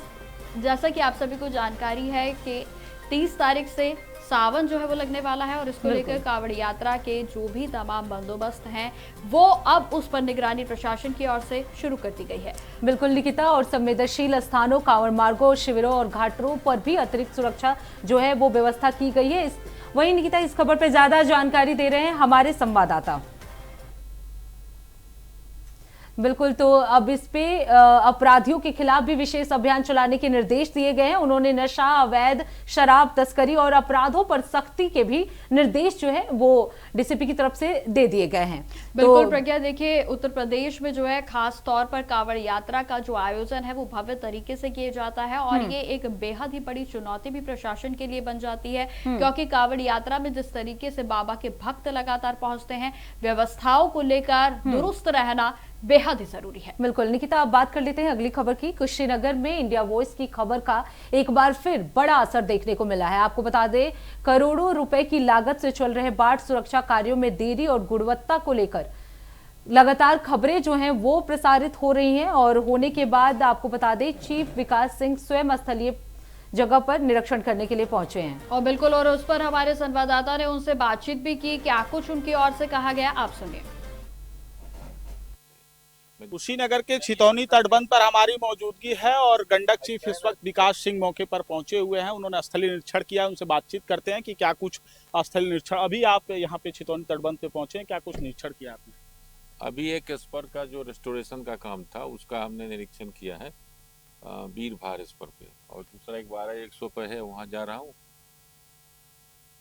जैसा कि आप सभी को जानकारी है कि 30 तारीख से सावन जो है वो लगने वाला है और इसको लेकर कांवड़ यात्रा के जो भी तमाम बंदोबस्त हैं वो अब उस पर निगरानी प्रशासन की ओर से शुरू कर दी गई है। बिल्कुल निकिता, और संवेदनशील स्थानों, कांवड़ मार्गों, शिविरों और घाटों पर भी अतिरिक्त सुरक्षा जो है वो व्यवस्था की गई है। वहीं निकिता, इस खबर पर ज्यादा जानकारी दे रहे हैं हमारे संवाददाता। बिल्कुल, तो अब इस पे अपराधियों के खिलाफ भी विशेष अभियान चलाने के निर्देश दिए गए हैं। उन्होंने नशा, अवैध शराब तस्करी और अपराधों पर सख्ती के भी निर्देश जो है वो डीसीपी की तरफ से दे दिए गए हैं। बिल्कुल तो प्रज्ञा, देखिए उत्तर प्रदेश में जो है खास तौर पर कांवड़ यात्रा का जो आयोजन है वो भव्य तरीके से किया जाता है और ये एक बेहद ही बड़ी चुनौती भी प्रशासन के लिए बन जाती है, क्योंकि कांवड़ यात्रा में जिस तरीके से बाबा के भक्त लगातार पहुंचते हैं, व्यवस्थाओं को लेकर दुरुस्त रहना बेहद ही जरूरी है। बिल्कुल निकिता, अब बात कर लेते हैं अगली खबर की। कुशीनगर में इंडिया वॉइस की खबर का एक बार फिर बड़ा असर देखने को मिला है। आपको बता दें, करोड़ों रुपए की लागत से चल रहे बाढ़ सुरक्षा कार्यों में देरी और गुणवत्ता को लेकर लगातार खबरें जो हैं वो प्रसारित हो रही हैं और होने के बाद आपको बता दें, चीफ विकास सिंह स्वयं स्थलीय जगह पर निरीक्षण करने के लिए पहुंचे हैं। और बिल्कुल, और उस पर हमारे संवाददाता ने उनसे बातचीत भी की। क्या कुछ उनकी ओर से कहा गया, आप सुनिए। कुशीनगर के छितौनी तटबंध पर हमारी मौजूदगी है और गंडक चीफ इस वक्त विकास सिंह मौके पर पहुंचे हुए हैं। उन्होंने स्थलीय निरीक्षण किया, उनसे बातचीत करते हैं कि क्या कुछ स्थलीय निरीक्षण। अभी आप यहाँ पे छितौनी तटबंध पे पहुंचे हैं, क्या कुछ निरीक्षण किया आपने? अभी एक स्पर का जो रेस्टोरेशन का काम था उसका हमने निरीक्षण किया है वीर भार स्पर पे, और दूसरा एक 12-100 पे है, वहाँ जा रहा हूँ।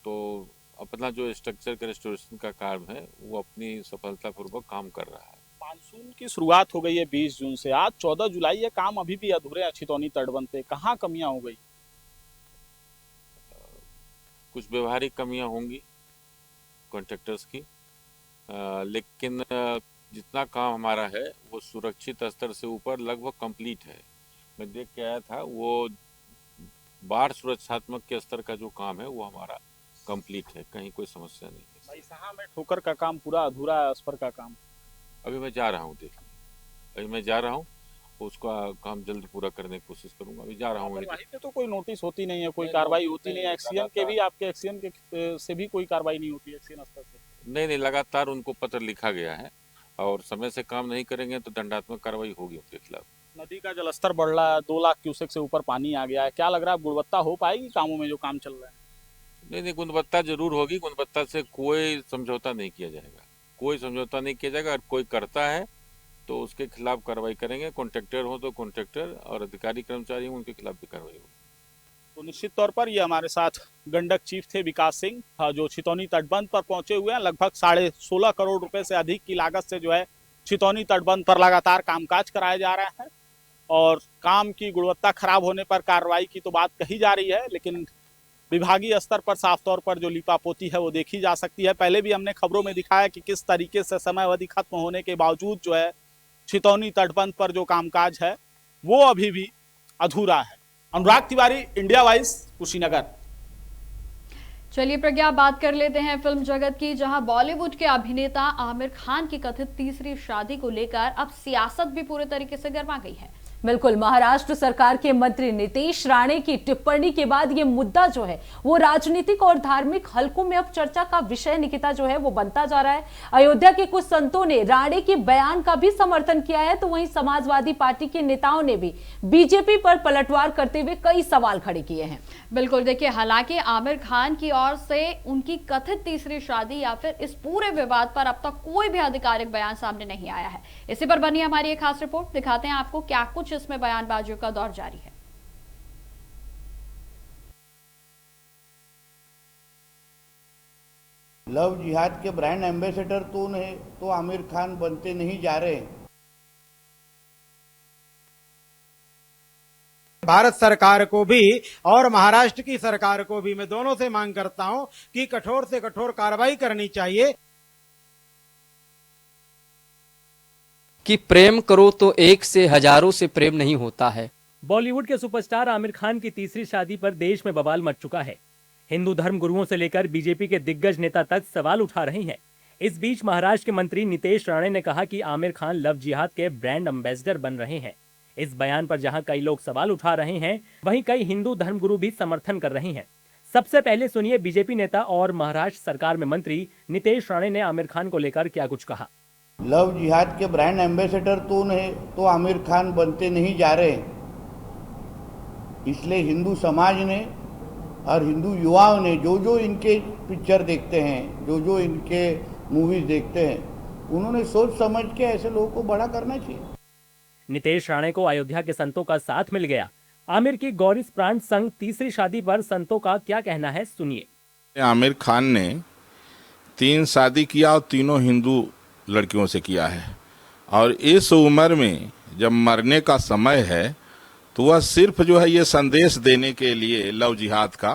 तो अपना जो स्ट्रक्चर का रेस्टोरेशन का काम है वो अपनी सफलतापूर्वक काम कर रहा है। मानसून की शुरुआत हो गई है 20 जून से, आज 14 जुलाई है, काम अभी भी अधूरे है छितौनी तटबंध पे। कहाँ कमियां हो गई? कुछ व्यवहारिक कमियां होंगी कॉन्ट्रैक्टर्स की, लेकिन जितना काम हमारा है वो सुरक्षित स्तर से ऊपर लगभग कंप्लीट है। मैं देख के आया था, वो बाढ़ सुरक्षात्मक के स्तर का जो काम है वो हमारा कंप्लीट है, कहीं कोई समस्या नहीं है। बैसाहा में ठोकर का काम पूरा अधूरा है, स्पर का काम अभी मैं जा रहा हूँ देखने, अभी मैं जा रहा हूँ, उसका काम जल्द पूरा करने की कोशिश करूंगा। अभी जा रहा हूँ। पे तो कोई नोटिस होती नहीं है, कोई कार्रवाई होती नहीं है, एक्सीएम के भी, आपके एक्सीएम के से भी कोई कार्रवाई नहीं होती है एक्सीएम स्तर से? नहीं, लगातार उनको पत्र लिखा गया है और समय से काम नहीं करेंगे तो दंडात्मक कार्रवाई होगी उनके खिलाफ। नदी का जलस्तर बढ़ रहा है, 2 लाख क्यूसेक से ऊपर पानी आ गया है, क्या लग रहा है गुणवत्ता हो पाएगी कामों में जो काम चल रहा है? नहीं, गुणवत्ता जरूर होगी, गुणवत्ता से कोई समझौता नहीं किया जाएगा, कोई समझौता नहीं किया जाएगा। अगर कोई करता है तो उसके खिलाफ कार्रवाई करेंगे, कॉन्ट्रैक्टर हो तो कॉन्ट्रैक्टर और अधिकारी कर्मचारी हो उनके खिलाफ भी कार्रवाई होगी। तो निश्चित तौर पर ये हमारे साथ गंडक चीफ थे विकास सिंह, जो छितौनी तटबंध पर पहुंचे हुए हैं। लगभग 16.5 करोड़ रुपए से अधिक की लागत से जो है छितौनी तटबंध पर लगातार कामकाज कराया जा रहा है और काम की गुणवत्ता खराब होने पर कार्रवाई की तो बात कही जा रही है, लेकिन विभागीय स्तर पर साफ तौर पर जो लीपापोती है वो देखी जा सकती है। पहले भी हमने खबरों में दिखाया कि किस तरीके से समय अवधि खत्म होने के बावजूद जो है छितौनी तटबंध पर जो कामकाज है वो अभी भी अधूरा है। अनुराग तिवारी, इंडिया वॉइस, कुशीनगर। चलिए प्रज्ञा, बात कर लेते हैं फिल्म जगत की, जहां बॉलीवुड के अभिनेता आमिर खान की कथित तीसरी शादी को लेकर अब सियासत भी पूरे तरीके से गर्मा गई है। बिल्कुल, महाराष्ट्र सरकार के मंत्री नीतीश राणे की टिप्पणी के बाद ये मुद्दा जो है वो राजनीतिक और धार्मिक हलकों में अब चर्चा का विषय निकिता जो है वो बनता जा रहा है। अयोध्या के कुछ संतों ने राणे के बयान का भी समर्थन किया है, तो वहीं समाजवादी पार्टी के नेताओं ने भी बीजेपी पर पलटवार करते हुए कई सवाल खड़े किए हैं। बिल्कुल, देखिए, हालांकि आमिर खान की ओर से उनकी कथित तीसरी शादी या फिर इस पूरे विवाद पर अब तक कोई भी आधिकारिक बयान सामने नहीं आया है। इसी पर बनी हमारी एक खास रिपोर्ट, दिखाते हैं आपको क्या कुछ इसमें बयानबाजियों का दौर जारी है। लव जिहाद के ब्रांड एम्बेसडर तो आमिर खान बनते नहीं जा रहे। भारत सरकार को भी और महाराष्ट्र की सरकार को भी मैं दोनों से मांग करता हूं कि कठोर से कठोर कार्रवाई करनी चाहिए। कि प्रेम करो तो एक से हजारों से प्रेम नहीं होता है, बॉलीवुड के सुपरस्टार आमिर खान की तीसरी शादी पर देश में बवाल मच चुका है। हिंदू धर्म गुरुओं से लेकर बीजेपी के दिग्गज नेता तक सवाल उठा रहे हैं। इस बीच महाराष्ट्र के मंत्री नितेश राणे ने कहा कि आमिर खान लव जिहाद के ब्रांड एम्बेसडर बन रहे हैं। इस बयान पर जहां कई लोग सवाल उठा रहे हैं, वहीं कई हिंदू धर्मगुरु भी समर्थन कर रहे हैं। सबसे पहले सुनिए बीजेपी नेता और महाराष्ट्र सरकार में मंत्री नितेश राणे ने आमिर खान को लेकर क्या कुछ कहा। लव जिहाद के ब्रांड एम्बेसडर तो आमिर खान बनते नहीं जा रहे, इसलिए हिंदू समाज ने और हिंदू युवाओं ने जो इनके पिक्चर देखते हैं, जो इनके मूवीज देखते हैं, उन्होंने सोच समझ के ऐसे लोगों को बड़ा करना चाहिए। नितेश राणे को अयोध्या के संतों का साथ मिल गया। आमिर की गौरी प्राण संग तीसरी शादी पर संतों का क्या कहना है, सुनिए। आमिर खान ने 3 शादी किया और तीनों हिंदू लड़कियों से किया है, और इस उम्र में जब मरने का समय है तो वह सिर्फ जो है ये संदेश देने के लिए लव जिहाद का,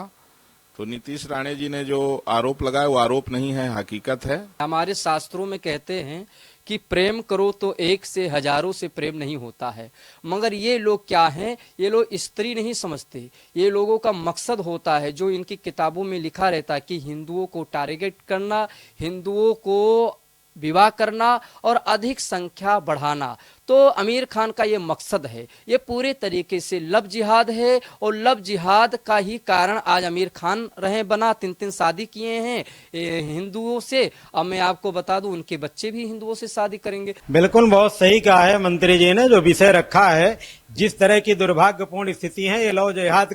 तो नीतीश राणे जी ने जो आरोप लगाया वो आरोप नहीं है, हकीकत है। हमारे शास्त्रों में कहते हैं कि प्रेम करो तो एक से हजारों से प्रेम नहीं होता है, मगर ये लोग क्या हैं, ये लोग स्त्री नहीं समझते। ये लोगों का मकसद होता है जो इनकी किताबों में लिखा रहता है कि हिंदुओं को टारगेट करना, हिंदुओं को विवाह करना और अधिक संख्या बढ़ाना। तो आमिर खान का ये मकसद है, ये पूरे तरीके से लव जिहाद है, और लव जिहाद का ही कारण आज आमिर खान रहे बना। 3 शादी किए हैं हिंदुओं से। अब मैं आपको बता दूं उनके बच्चे भी हिंदुओं से शादी करेंगे। बिल्कुल बहुत सही कहा है मंत्री जी ने, जो विषय रखा है। जिस तरह की दुर्भाग्यपूर्ण स्थिति है, ये लव जिहाद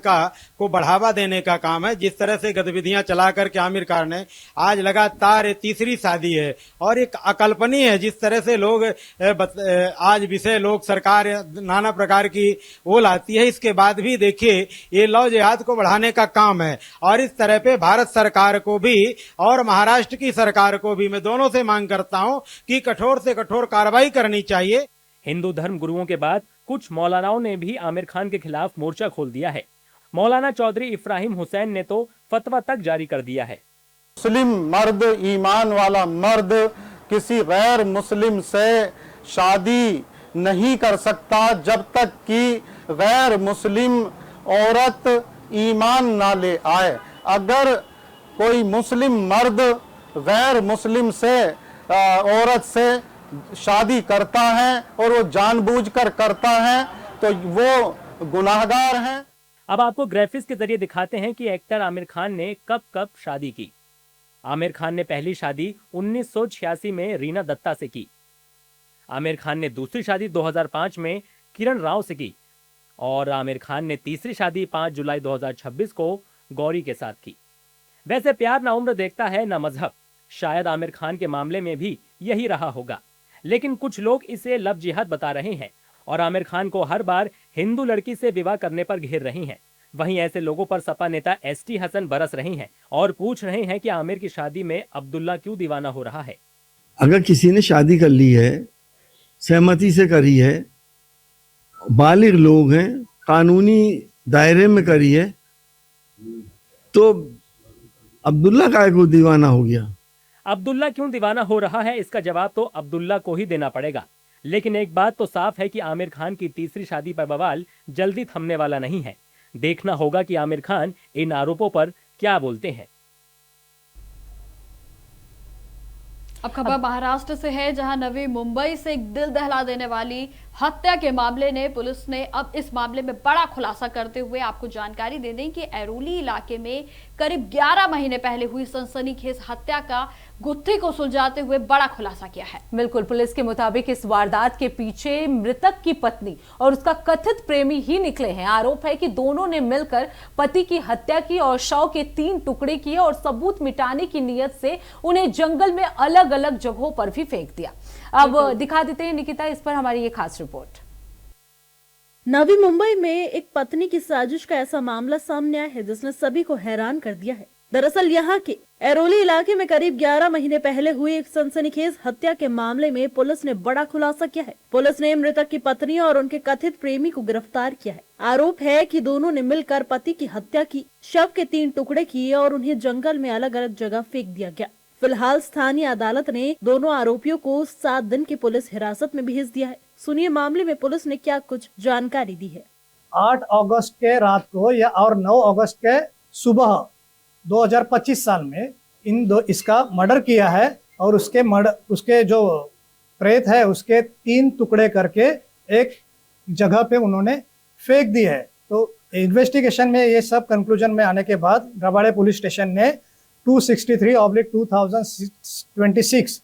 को बढ़ावा देने का काम है। जिस तरह से गतिविधियां चला करके आमिर खान ने आज लगातार तीसरी शादी है, और एक अकल्पनीय है जिस तरह से लोग आज विषय लोग सरकार नाना प्रकार की वो लाती है। इसके बाद भी देखिए ये लव जिहाद को बढ़ाने का काम है, और इस तरह पे भारत सरकार को भी और महाराष्ट्र की सरकार को भी मैं दोनों से मांग करता हूं कि कठोर से कठोर कार्रवाई करनी चाहिए। हिंदू धर्म गुरुओं के बाद कुछ मौलानाओं ने भी आमिर खान के खिलाफ मोर्चा खोल दिया है। मौलाना चौधरी इफ्राहिम हुसैन ने तो फतवा तक जारी कर दिया है। मुस्लिम मर्द, ईमान वाला मर्द किसी गैर मुस्लिम से शादी नहीं कर सकता जब तक कि गैर मुस्लिम औरत ईमान ना ले आए। अगर कोई मुस्लिम मर्द गैर मुस्लिम से औरत से शादी करता है और वो जानबूझकर करता है तो वो गुनाहगार है। अब आपको ग्राफिक्स के जरिए दिखाते हैं कि एक्टर आमिर खान ने कब कब शादी की। आमिर खान ने पहली शादी 1986 में रीना दत्ता से की। आमिर खान ने दूसरी शादी 2005 में किरण राव से की, और आमिर खान ने तीसरी शादी 5 जुलाई 2026 को गौरी के साथ की। वैसे प्यार ना उम्र देखता है ना मजहब, शायद आमिर खान के मामले में भी यही रहा होगा, लेकिन कुछ लोग इसे लव जिहाद बता रहे हैं और आमिर खान को हर बार हिंदू लड़की से विवाह करने पर घेर रही हैं। वहीं ऐसे लोगों पर सपा नेता एसटी हसन बरस रहे हैं और पूछ रहे हैं कि आमिर की शादी में अब्दुल्ला क्यों दीवाना हो रहा है। अगर किसी ने शादी कर ली है, सहमति से करी है, बालिग लोग हैं, कानूनी दायरे में करी है, तो अब्दुल्ला काय को दीवाना हो गया। अब्दुल्ला क्यों दीवाना हो रहा है, इसका जवाब तो अब्दुल्ला को ही देना पड़ेगा। लेकिन एक बात तो साफ है कि आमिर खान की तीसरी शादी पर बवाल जल्दी थमने वाला नहीं है। देखना होगा कि आमिर खान इन आरोपों पर क्या बोलते हैं। अब खबर महाराष्ट्र से है, जहां नवी मुंबई से एक दिल दहला देने वाली हत्या के मामले ने पुलिस ने अब इस मामले में बड़ा खुलासा करते हुए आपको जानकारी दे दें कि ऐरोली इलाके में करीब 11 महीने पहले हुई सनसनीखेज हत्या का गुत्थी को सुलझाते हुए बड़ा खुलासा किया है। बिल्कुल, पुलिस के मुताबिक इस वारदात के पीछे मृतक की पत्नी और उसका कथित प्रेमी ही निकले हैं। आरोप है कि दोनों ने मिलकर पति की हत्या की और शव के 3 टुकड़े किए और सबूत मिटाने की नीयत से उन्हें जंगल में अलग अलग जगहों पर भी फेंक दिया। अब दिखा देते हैं निकिता, इस पर हमारी ये खास रिपोर्ट। नवी मुंबई में एक पत्नी की साजिश का ऐसा मामला सामने आया है जिसने सभी को हैरान कर दिया है। दरअसल यहाँ के ऐरोली इलाके में करीब 11 महीने पहले हुई एक सनसनीखेज हत्या के मामले में पुलिस ने बड़ा खुलासा किया है। पुलिस ने मृतक की पत्नी और उनके कथित प्रेमी को गिरफ्तार किया है। आरोप है कि दोनों ने मिलकर पति की हत्या की, शव के 3 टुकड़े किए और उन्हें जंगल में अलग अलग जगह फेंक दिया गया। फिलहाल स्थानीय अदालत ने दोनों आरोपियों को 7 दिन की पुलिस हिरासत में भेज दिया है। सुनिए मामले में पुलिस ने क्या कुछ जानकारी दी है। 8 अगस्त के रात को या और 9 अगस्त के सुबह 2025 साल में इसका मर्डर किया है और उसके जो प्रेत है उसके 3 टुकड़े करके एक जगह पे उन्होंने फेंक दी है। तो इन्वेस्टिगेशन में ये सब कंक्लूजन में आने के बाद रबाड़े पुलिस स्टेशन ने 263/2026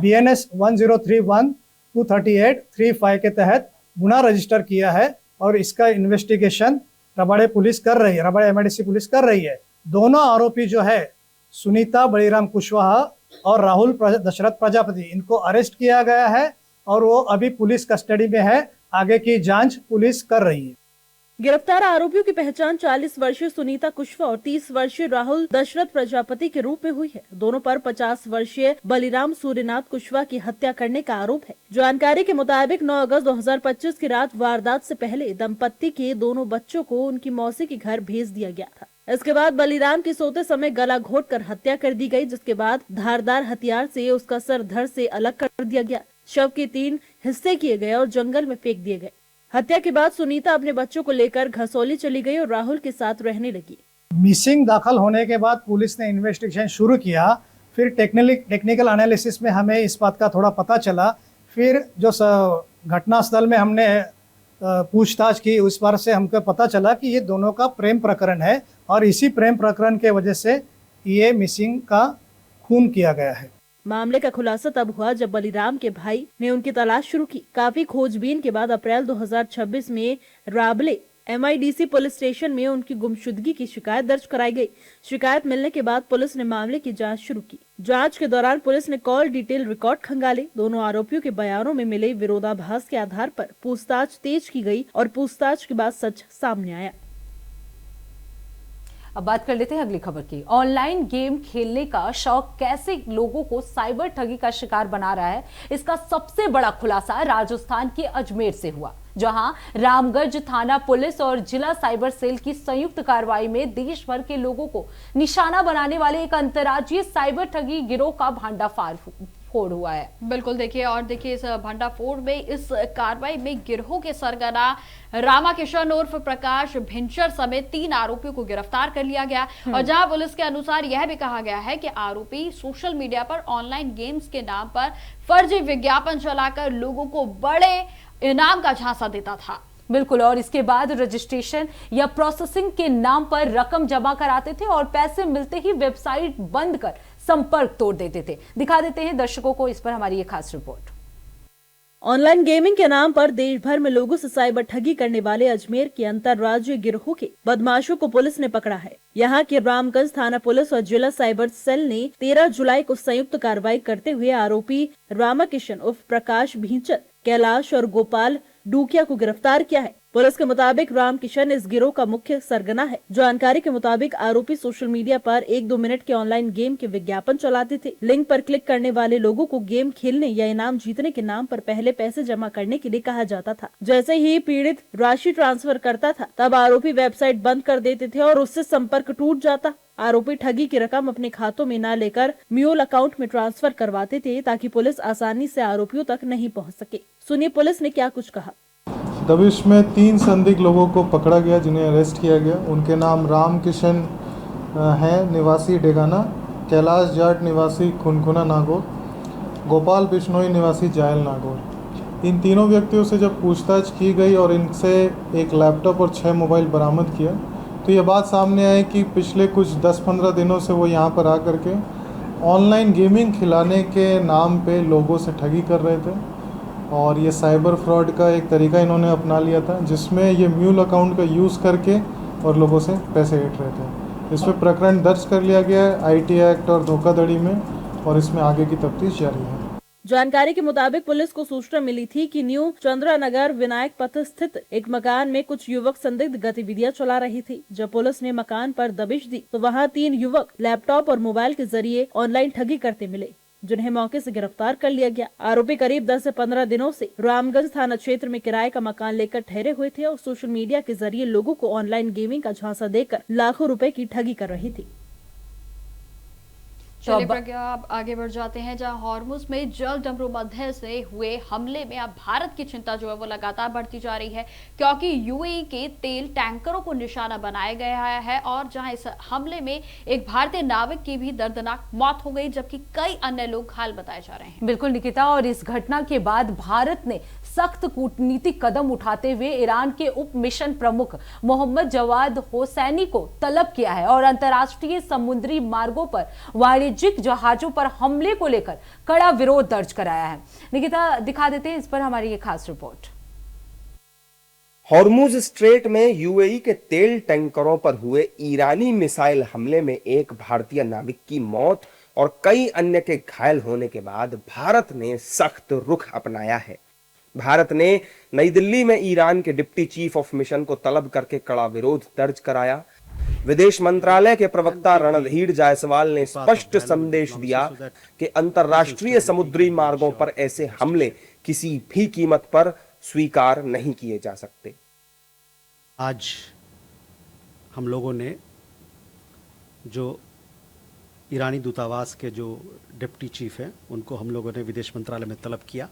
BNS 1031-238-35 के तहत गुना रजिस्टर किया है और इसका इन्वेस्टिगेशन रबाड़े पुलिस कर रही है, रबाड़े MIDC पुलिस कर रही है। दोनों आरोपी जो है सुनीता बलिराम कुशवाहा और राहुल दशरथ प्रजापति, इनको अरेस्ट किया गया है और वो अभी पुलिस कस्टडी में है। आगे की जांच पुलिस कर रही है। गिरफ्तार आरोपियों की पहचान 40 वर्षीय सुनीता कुशवाहा और 30 वर्षीय राहुल दशरथ प्रजापति के रूप में हुई है। दोनों पर 50 वर्षीय बलिराम सूर्यनाथ कुशवाहा की हत्या करने का आरोप है। जानकारी के मुताबिक 9 अगस्त 2025 की रात वारदात से पहले दंपत्ति के दोनों बच्चों को उनकी मौसी के घर भेज दिया गया था। इसके बाद बलिराम की सोते समय गला घोटकर हत्या कर दी गई, जिसके बाद धारदार हथियार से उसका सर धड़ से अलग कर दिया गया। शव के 3 हिस्से किए गए और जंगल में फेंक दिए गए। हत्या के बाद सुनीता अपने बच्चों को लेकर घसौली चली गई और राहुल के साथ रहने लगी। मिसिंग दाखिल होने के बाद पुलिस ने इन्वेस्टिगेशन शुरू किया। फिर टेक्निकल एनालिसिस में हमें इस बात का थोड़ा पता चला। फिर जो घटनास्थल में हमने पूछताछ की, उस पर से हमको पता चला कि ये दोनों का प्रेम प्रकरण है और इसी प्रेम प्रकरण के वजह से ये मिसिंग का खून किया गया है। मामले का खुलासा तब हुआ जब बलिराम के भाई ने उनकी तलाश शुरू की। काफी खोजबीन के बाद अप्रैल 2026 में राबले MIDC पुलिस स्टेशन में उनकी गुमशुदगी की शिकायत दर्ज कराई गई। शिकायत मिलने के बाद पुलिस ने मामले की जांच शुरू की। जांच के दौरान पुलिस ने कॉल डिटेल रिकॉर्ड खंगाले। दोनों आरोपियों के बयानों में मिले विरोधाभास के आधार पर पूछताछ तेज की गई और पूछताछ के बाद सच सामने आया। अब बात कर लेते हैं अगली खबर की। ऑनलाइन गेम खेलने का शौक कैसे लोगों को साइबर ठगी का शिकार बना रहा है, इसका सबसे बड़ा खुलासा राजस्थान के अजमेर से हुआ, जहां रामगंज थाना पुलिस और जिला साइबर सेल की संयुक्त कार्रवाई में देश भर के लोगों को निशाना बनाने वाले एक अंतर्राज्यीय साइबर ठगी गिरोह का भंडाफोड़ हुआ है। बिल्कुल देखिए, और देखिए इस भंडाफोड़ में, इस कार्रवाई में गिरोह के सरगना रामाकिशन उर्फ प्रकाश भिंचर समेत 3 आरोपियों को गिरफ्तार कर लिया गया। और जहां पुलिस के अनुसार यह भी कहा गया है कि आरोपी सोशल मीडिया पर ऑनलाइन गेम्स के नाम पर फर्जी विज्ञापन चलाकर लोगों को बड़े इनाम का झांसा देता था। बिल्कुल, और इसके बाद रजिस्ट्रेशन या प्रोसेसिंग के नाम पर रकम जमा कराते थे और पैसे मिलते ही वेबसाइट बंद कर संपर्क तोड़ देते थे। दिखा देते हैं दर्शकों को इस पर हमारी ये खास रिपोर्ट। ऑनलाइन गेमिंग के नाम पर देश भर में लोगों से साइबर ठगी करने वाले अजमेर के अंतर्राज्यीय गिरोह के बदमाशों को पुलिस ने पकड़ा है। यहाँ के रामगंज थाना पुलिस और जिला साइबर सेल ने 13 जुलाई को संयुक्त कार्रवाई करते हुए आरोपी रामाकिशन उर्फ प्रकाश भिंचर, कैलाश और गोपाल डूकिया को गिरफ्तार किया है। पुलिस के मुताबिक रामकिशन इस गिरोह का मुख्य सरगना है। जानकारी के मुताबिक आरोपी सोशल मीडिया पर 1-2 मिनट के ऑनलाइन गेम के विज्ञापन चलाते थे। लिंक पर क्लिक करने वाले लोगों को गेम खेलने या इनाम जीतने के नाम पर पहले पैसे जमा करने के लिए कहा जाता था। जैसे ही पीड़ित राशि ट्रांसफर करता था, तब आरोपी वेबसाइट बंद कर देते थे और उससे संपर्क टूट जाता। आरोपी ठगी की रकम अपने खातों में न लेकर म्यूल अकाउंट में ट्रांसफर करवाते थे ताकि पुलिस आसानी से आरोपियों तक नहीं पहुंच सके। सुनिए पुलिस ने क्या कुछ कहा। दबिश में 3 संदिग्ध लोगों को पकड़ा गया, जिन्हें अरेस्ट किया गया। उनके नाम रामकिशन हैं, निवासी डेगाना, कैलाश जाट निवासी खुनखुना नागौर, गोपाल बिश्नोई निवासी जायल नागौर। इन तीनों व्यक्तियों से जब पूछताछ की गई और इनसे एक लैपटॉप और 6 मोबाइल बरामद किया, तो ये बात सामने आई कि पिछले कुछ 10-15 दिनों से वो यहाँ पर आकर के ऑनलाइन गेमिंग खिलाने के नाम पे लोगों से ठगी कर रहे थे। और ये साइबर फ्रॉड का एक तरीका इन्होंने अपना लिया था, जिसमें ये म्यूल अकाउंट का यूज़ करके और लोगों से पैसे ऐंठ रहे थे। इसमें प्रकरण दर्ज कर लिया गया है IT एक्ट और धोखाधड़ी में, और इसमें आगे की तफ्तीश जारी है। जानकारी के मुताबिक पुलिस को सूचना मिली थी कि न्यू चंद्रानगर विनायक पथ स्थित एक मकान में कुछ युवक संदिग्ध गतिविधियां चला रही थी। जब पुलिस ने मकान पर दबिश दी तो वहां 3 युवक लैपटॉप और मोबाइल के जरिए ऑनलाइन ठगी करते मिले, जिन्हें मौके से गिरफ्तार कर लिया गया। आरोपी करीब 10 से 15 दिनों से रामगंज थाना क्षेत्र में किराए का मकान लेकर ठहरे हुए थे और सोशल मीडिया के जरिए लोगों को ऑनलाइन गेमिंग का झांसा देकर लाखों रुपए की ठगी कर रही थी। चलिए प्रज्ञा, अब आगे बढ़ जाते हैं जहां हॉर्मुज में जल डमरू मध्य से हुए हमले में अब भारत की चिंता जो है वो लगातार बढ़ती जा रही है, क्योंकि यूएई के तेल टैंकरों को निशाना बनाया गया है और जहां इस हमले में एक भारतीय नाविक की भी दर्दनाक मौत हो गई, जबकि कई अन्य लोग घायल बताए जा रहे हैं। बिल्कुल निकिता, और इस घटना के बाद भारत ने सख्त कूटनीतिक कदम उठाते हुए ईरान के उप मिशन प्रमुख मोहम्मद जवाद होसैनी को तलब किया है और अंतर्राष्ट्रीय समुद्री मार्गों पर वाणिज्यिक जहाजों पर हमले को लेकर कड़ा विरोध दर्ज कराया है। निकिता, दिखा देते हैं इस पर हमारी ये खास रिपोर्ट। हॉर्मुज स्ट्रेट में यूएई के तेल टैंकरों पर हुए ईरानी मिसाइल हमले में एक भारतीय नाविक की मौत और कई अन्य के घायल होने के बाद भारत ने सख्त रुख अपनाया है। भारत ने नई दिल्ली में ईरान के डिप्टी चीफ ऑफ मिशन को तलब करके कड़ा विरोध दर्ज कराया। विदेश मंत्रालय के प्रवक्ता रणधीर जायसवाल ने स्पष्ट संदेश दिया कि अंतर्राष्ट्रीय समुद्री मार्गों पर ऐसे हमले किसी भी कीमत पर स्वीकार नहीं किए जा सकते। आज हम लोगों ने जो ईरानी दूतावास के जो डिप्टी चीफ हैं उनको हम लोगों ने विदेश मंत्रालय में तलब किया।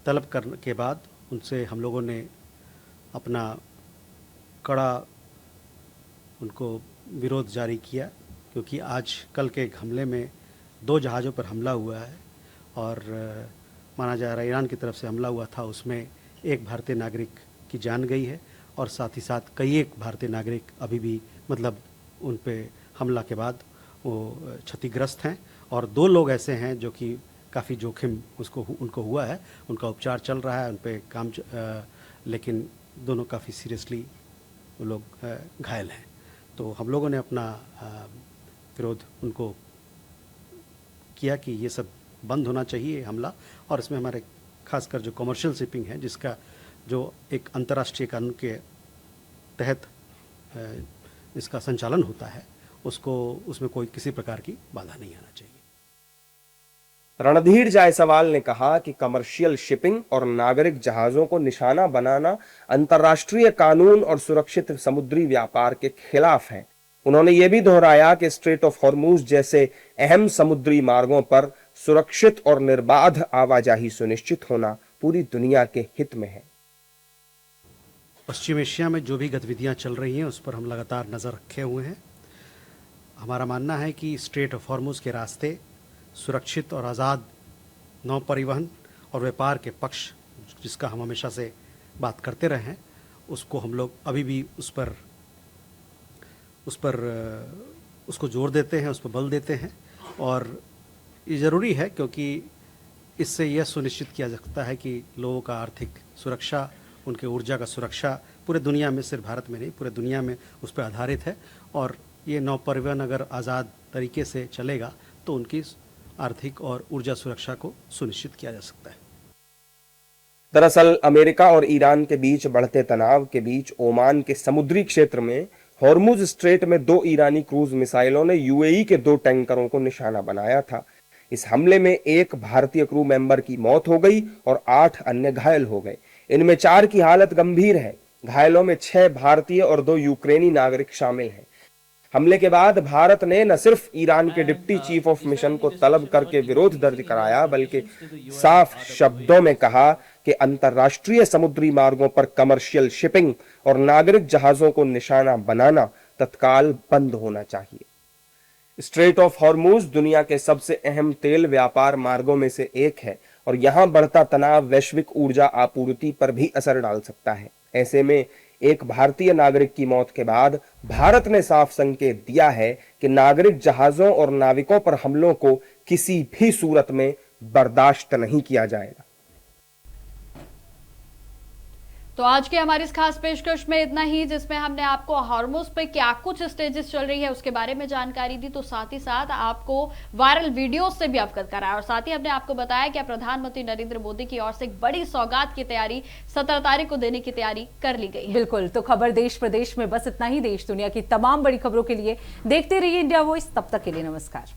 तलब करने के बाद उनसे हम लोगों ने अपना कड़ा उनको विरोध जारी किया, क्योंकि आज कल के एक हमले में 2 जहाज़ों पर हमला हुआ है और माना जा रहा है ईरान की तरफ से हमला हुआ था, उसमें एक भारतीय नागरिक की जान गई है और साथ ही साथ कई एक भारतीय नागरिक अभी भी मतलब उन पे हमला के बाद वो क्षतिग्रस्त हैं और 2 लोग ऐसे हैं जो कि काफ़ी जोखिम उनको हुआ है, उनका उपचार चल रहा है, उन पे काम लेकिन दोनों काफ़ी सीरियसली वो लोग घायल हैं। तो हम लोगों ने अपना विरोध उनको किया कि ये सब बंद होना चाहिए हमला, और इसमें हमारे खासकर जो कमर्शियल शिपिंग है जिसका जो एक अंतर्राष्ट्रीय कानून के तहत इसका संचालन होता है उसमें कोई किसी प्रकार की बाधा नहीं आना चाहिए। रणधीर जायसवाल ने कहा कि कमर्शियल शिपिंग और नागरिक जहाजों को निशाना बनाना अंतर्राष्ट्रीय कानून और सुरक्षित समुद्री व्यापार के खिलाफ है। उन्होंने ये भी दोहराया कि स्ट्रेट ऑफ हॉर्मुज जैसे अहम समुद्री मार्गों पर सुरक्षित और निर्बाध आवाजाही सुनिश्चित होना पूरी दुनिया के हित में है। पश्चिम एशिया में जो भी गतिविधियां चल रही हैं उस पर हम लगातार नज़र रखे हुए हैं। हमारा मानना है कि स्ट्रेट ऑफ हॉर्मुज के रास्ते सुरक्षित और आज़ाद नौ परिवहन और व्यापार के पक्ष जिसका हम हमेशा से बात करते रहे हैं, उसको हम लोग अभी भी उस पर उसको जोर देते हैं, उस पर बल देते हैं और ये ज़रूरी है क्योंकि इससे यह सुनिश्चित किया जा सकता है कि लोगों का आर्थिक सुरक्षा, उनके ऊर्जा का सुरक्षा पूरे दुनिया में, सिर्फ भारत में नहीं पूरे दुनिया में उस पर आधारित है और ये नौ परिवहन अगर आज़ाद तरीके से चलेगा तो उनकी आर्थिक और ऊर्जा सुरक्षा को सुनिश्चित किया जा सकता है। दरअसल अमेरिका और ईरान के बीच बढ़ते तनाव के बीच ओमान के समुद्री क्षेत्र में हॉर्मुज स्ट्रेट में 2 ईरानी क्रूज मिसाइलों ने यूएई के 2 टैंकरों को निशाना बनाया था। इस हमले में 1 भारतीय क्रू मेंबर की मौत हो गई और 8 अन्य घायल हो गए। इनमें 4 की हालत गंभीर है। घायलों में 6 भारतीय और 2 यूक्रेनी नागरिक शामिल हैं। हमले के बाद भारत ने न सिर्फ ईरान के डिप्टी चीफ ऑफ मिशन को तलब करके विरोध दर्ज कराया, बल्कि साफ शब्दों में कहा कि अंतर्राष्ट्रीय समुद्री मार्गों पर कमर्शियल शिपिंग और नागरिक जहाजों को निशाना बनाना तत्काल बंद होना चाहिए। स्ट्रेट ऑफ हॉर्मुज दुनिया के सबसे अहम तेल व्यापार मार्गों में से एक है और यहां बढ़ता तनाव वैश्विक ऊर्जा आपूर्ति पर भी असर डाल सकता है। ऐसे में एक भारतीय नागरिक की मौत के बाद भारत ने साफ संकेत दिया है कि नागरिक जहाजों और नाविकों पर हमलों को किसी भी सूरत में बर्दाश्त नहीं किया जाएगा। तो आज के हमारी इस खास पेशकश में इतना ही, जिसमें हमने आपको हॉर्मुज पे क्या कुछ स्टेजेस चल रही है उसके बारे में जानकारी दी, तो साथ ही साथ आपको वायरल वीडियो से भी अवगत कराया और साथ ही हमने आपको बताया कि प्रधानमंत्री नरेंद्र मोदी की ओर से एक बड़ी सौगात की तैयारी 17 तारीख को देने की तैयारी कर ली गई। बिल्कुल, तो खबर देश प्रदेश में बस इतना ही। देश दुनिया की तमाम बड़ी खबरों के लिए देखते रहिए इंडिया वॉइस। तब तक के लिए नमस्कार।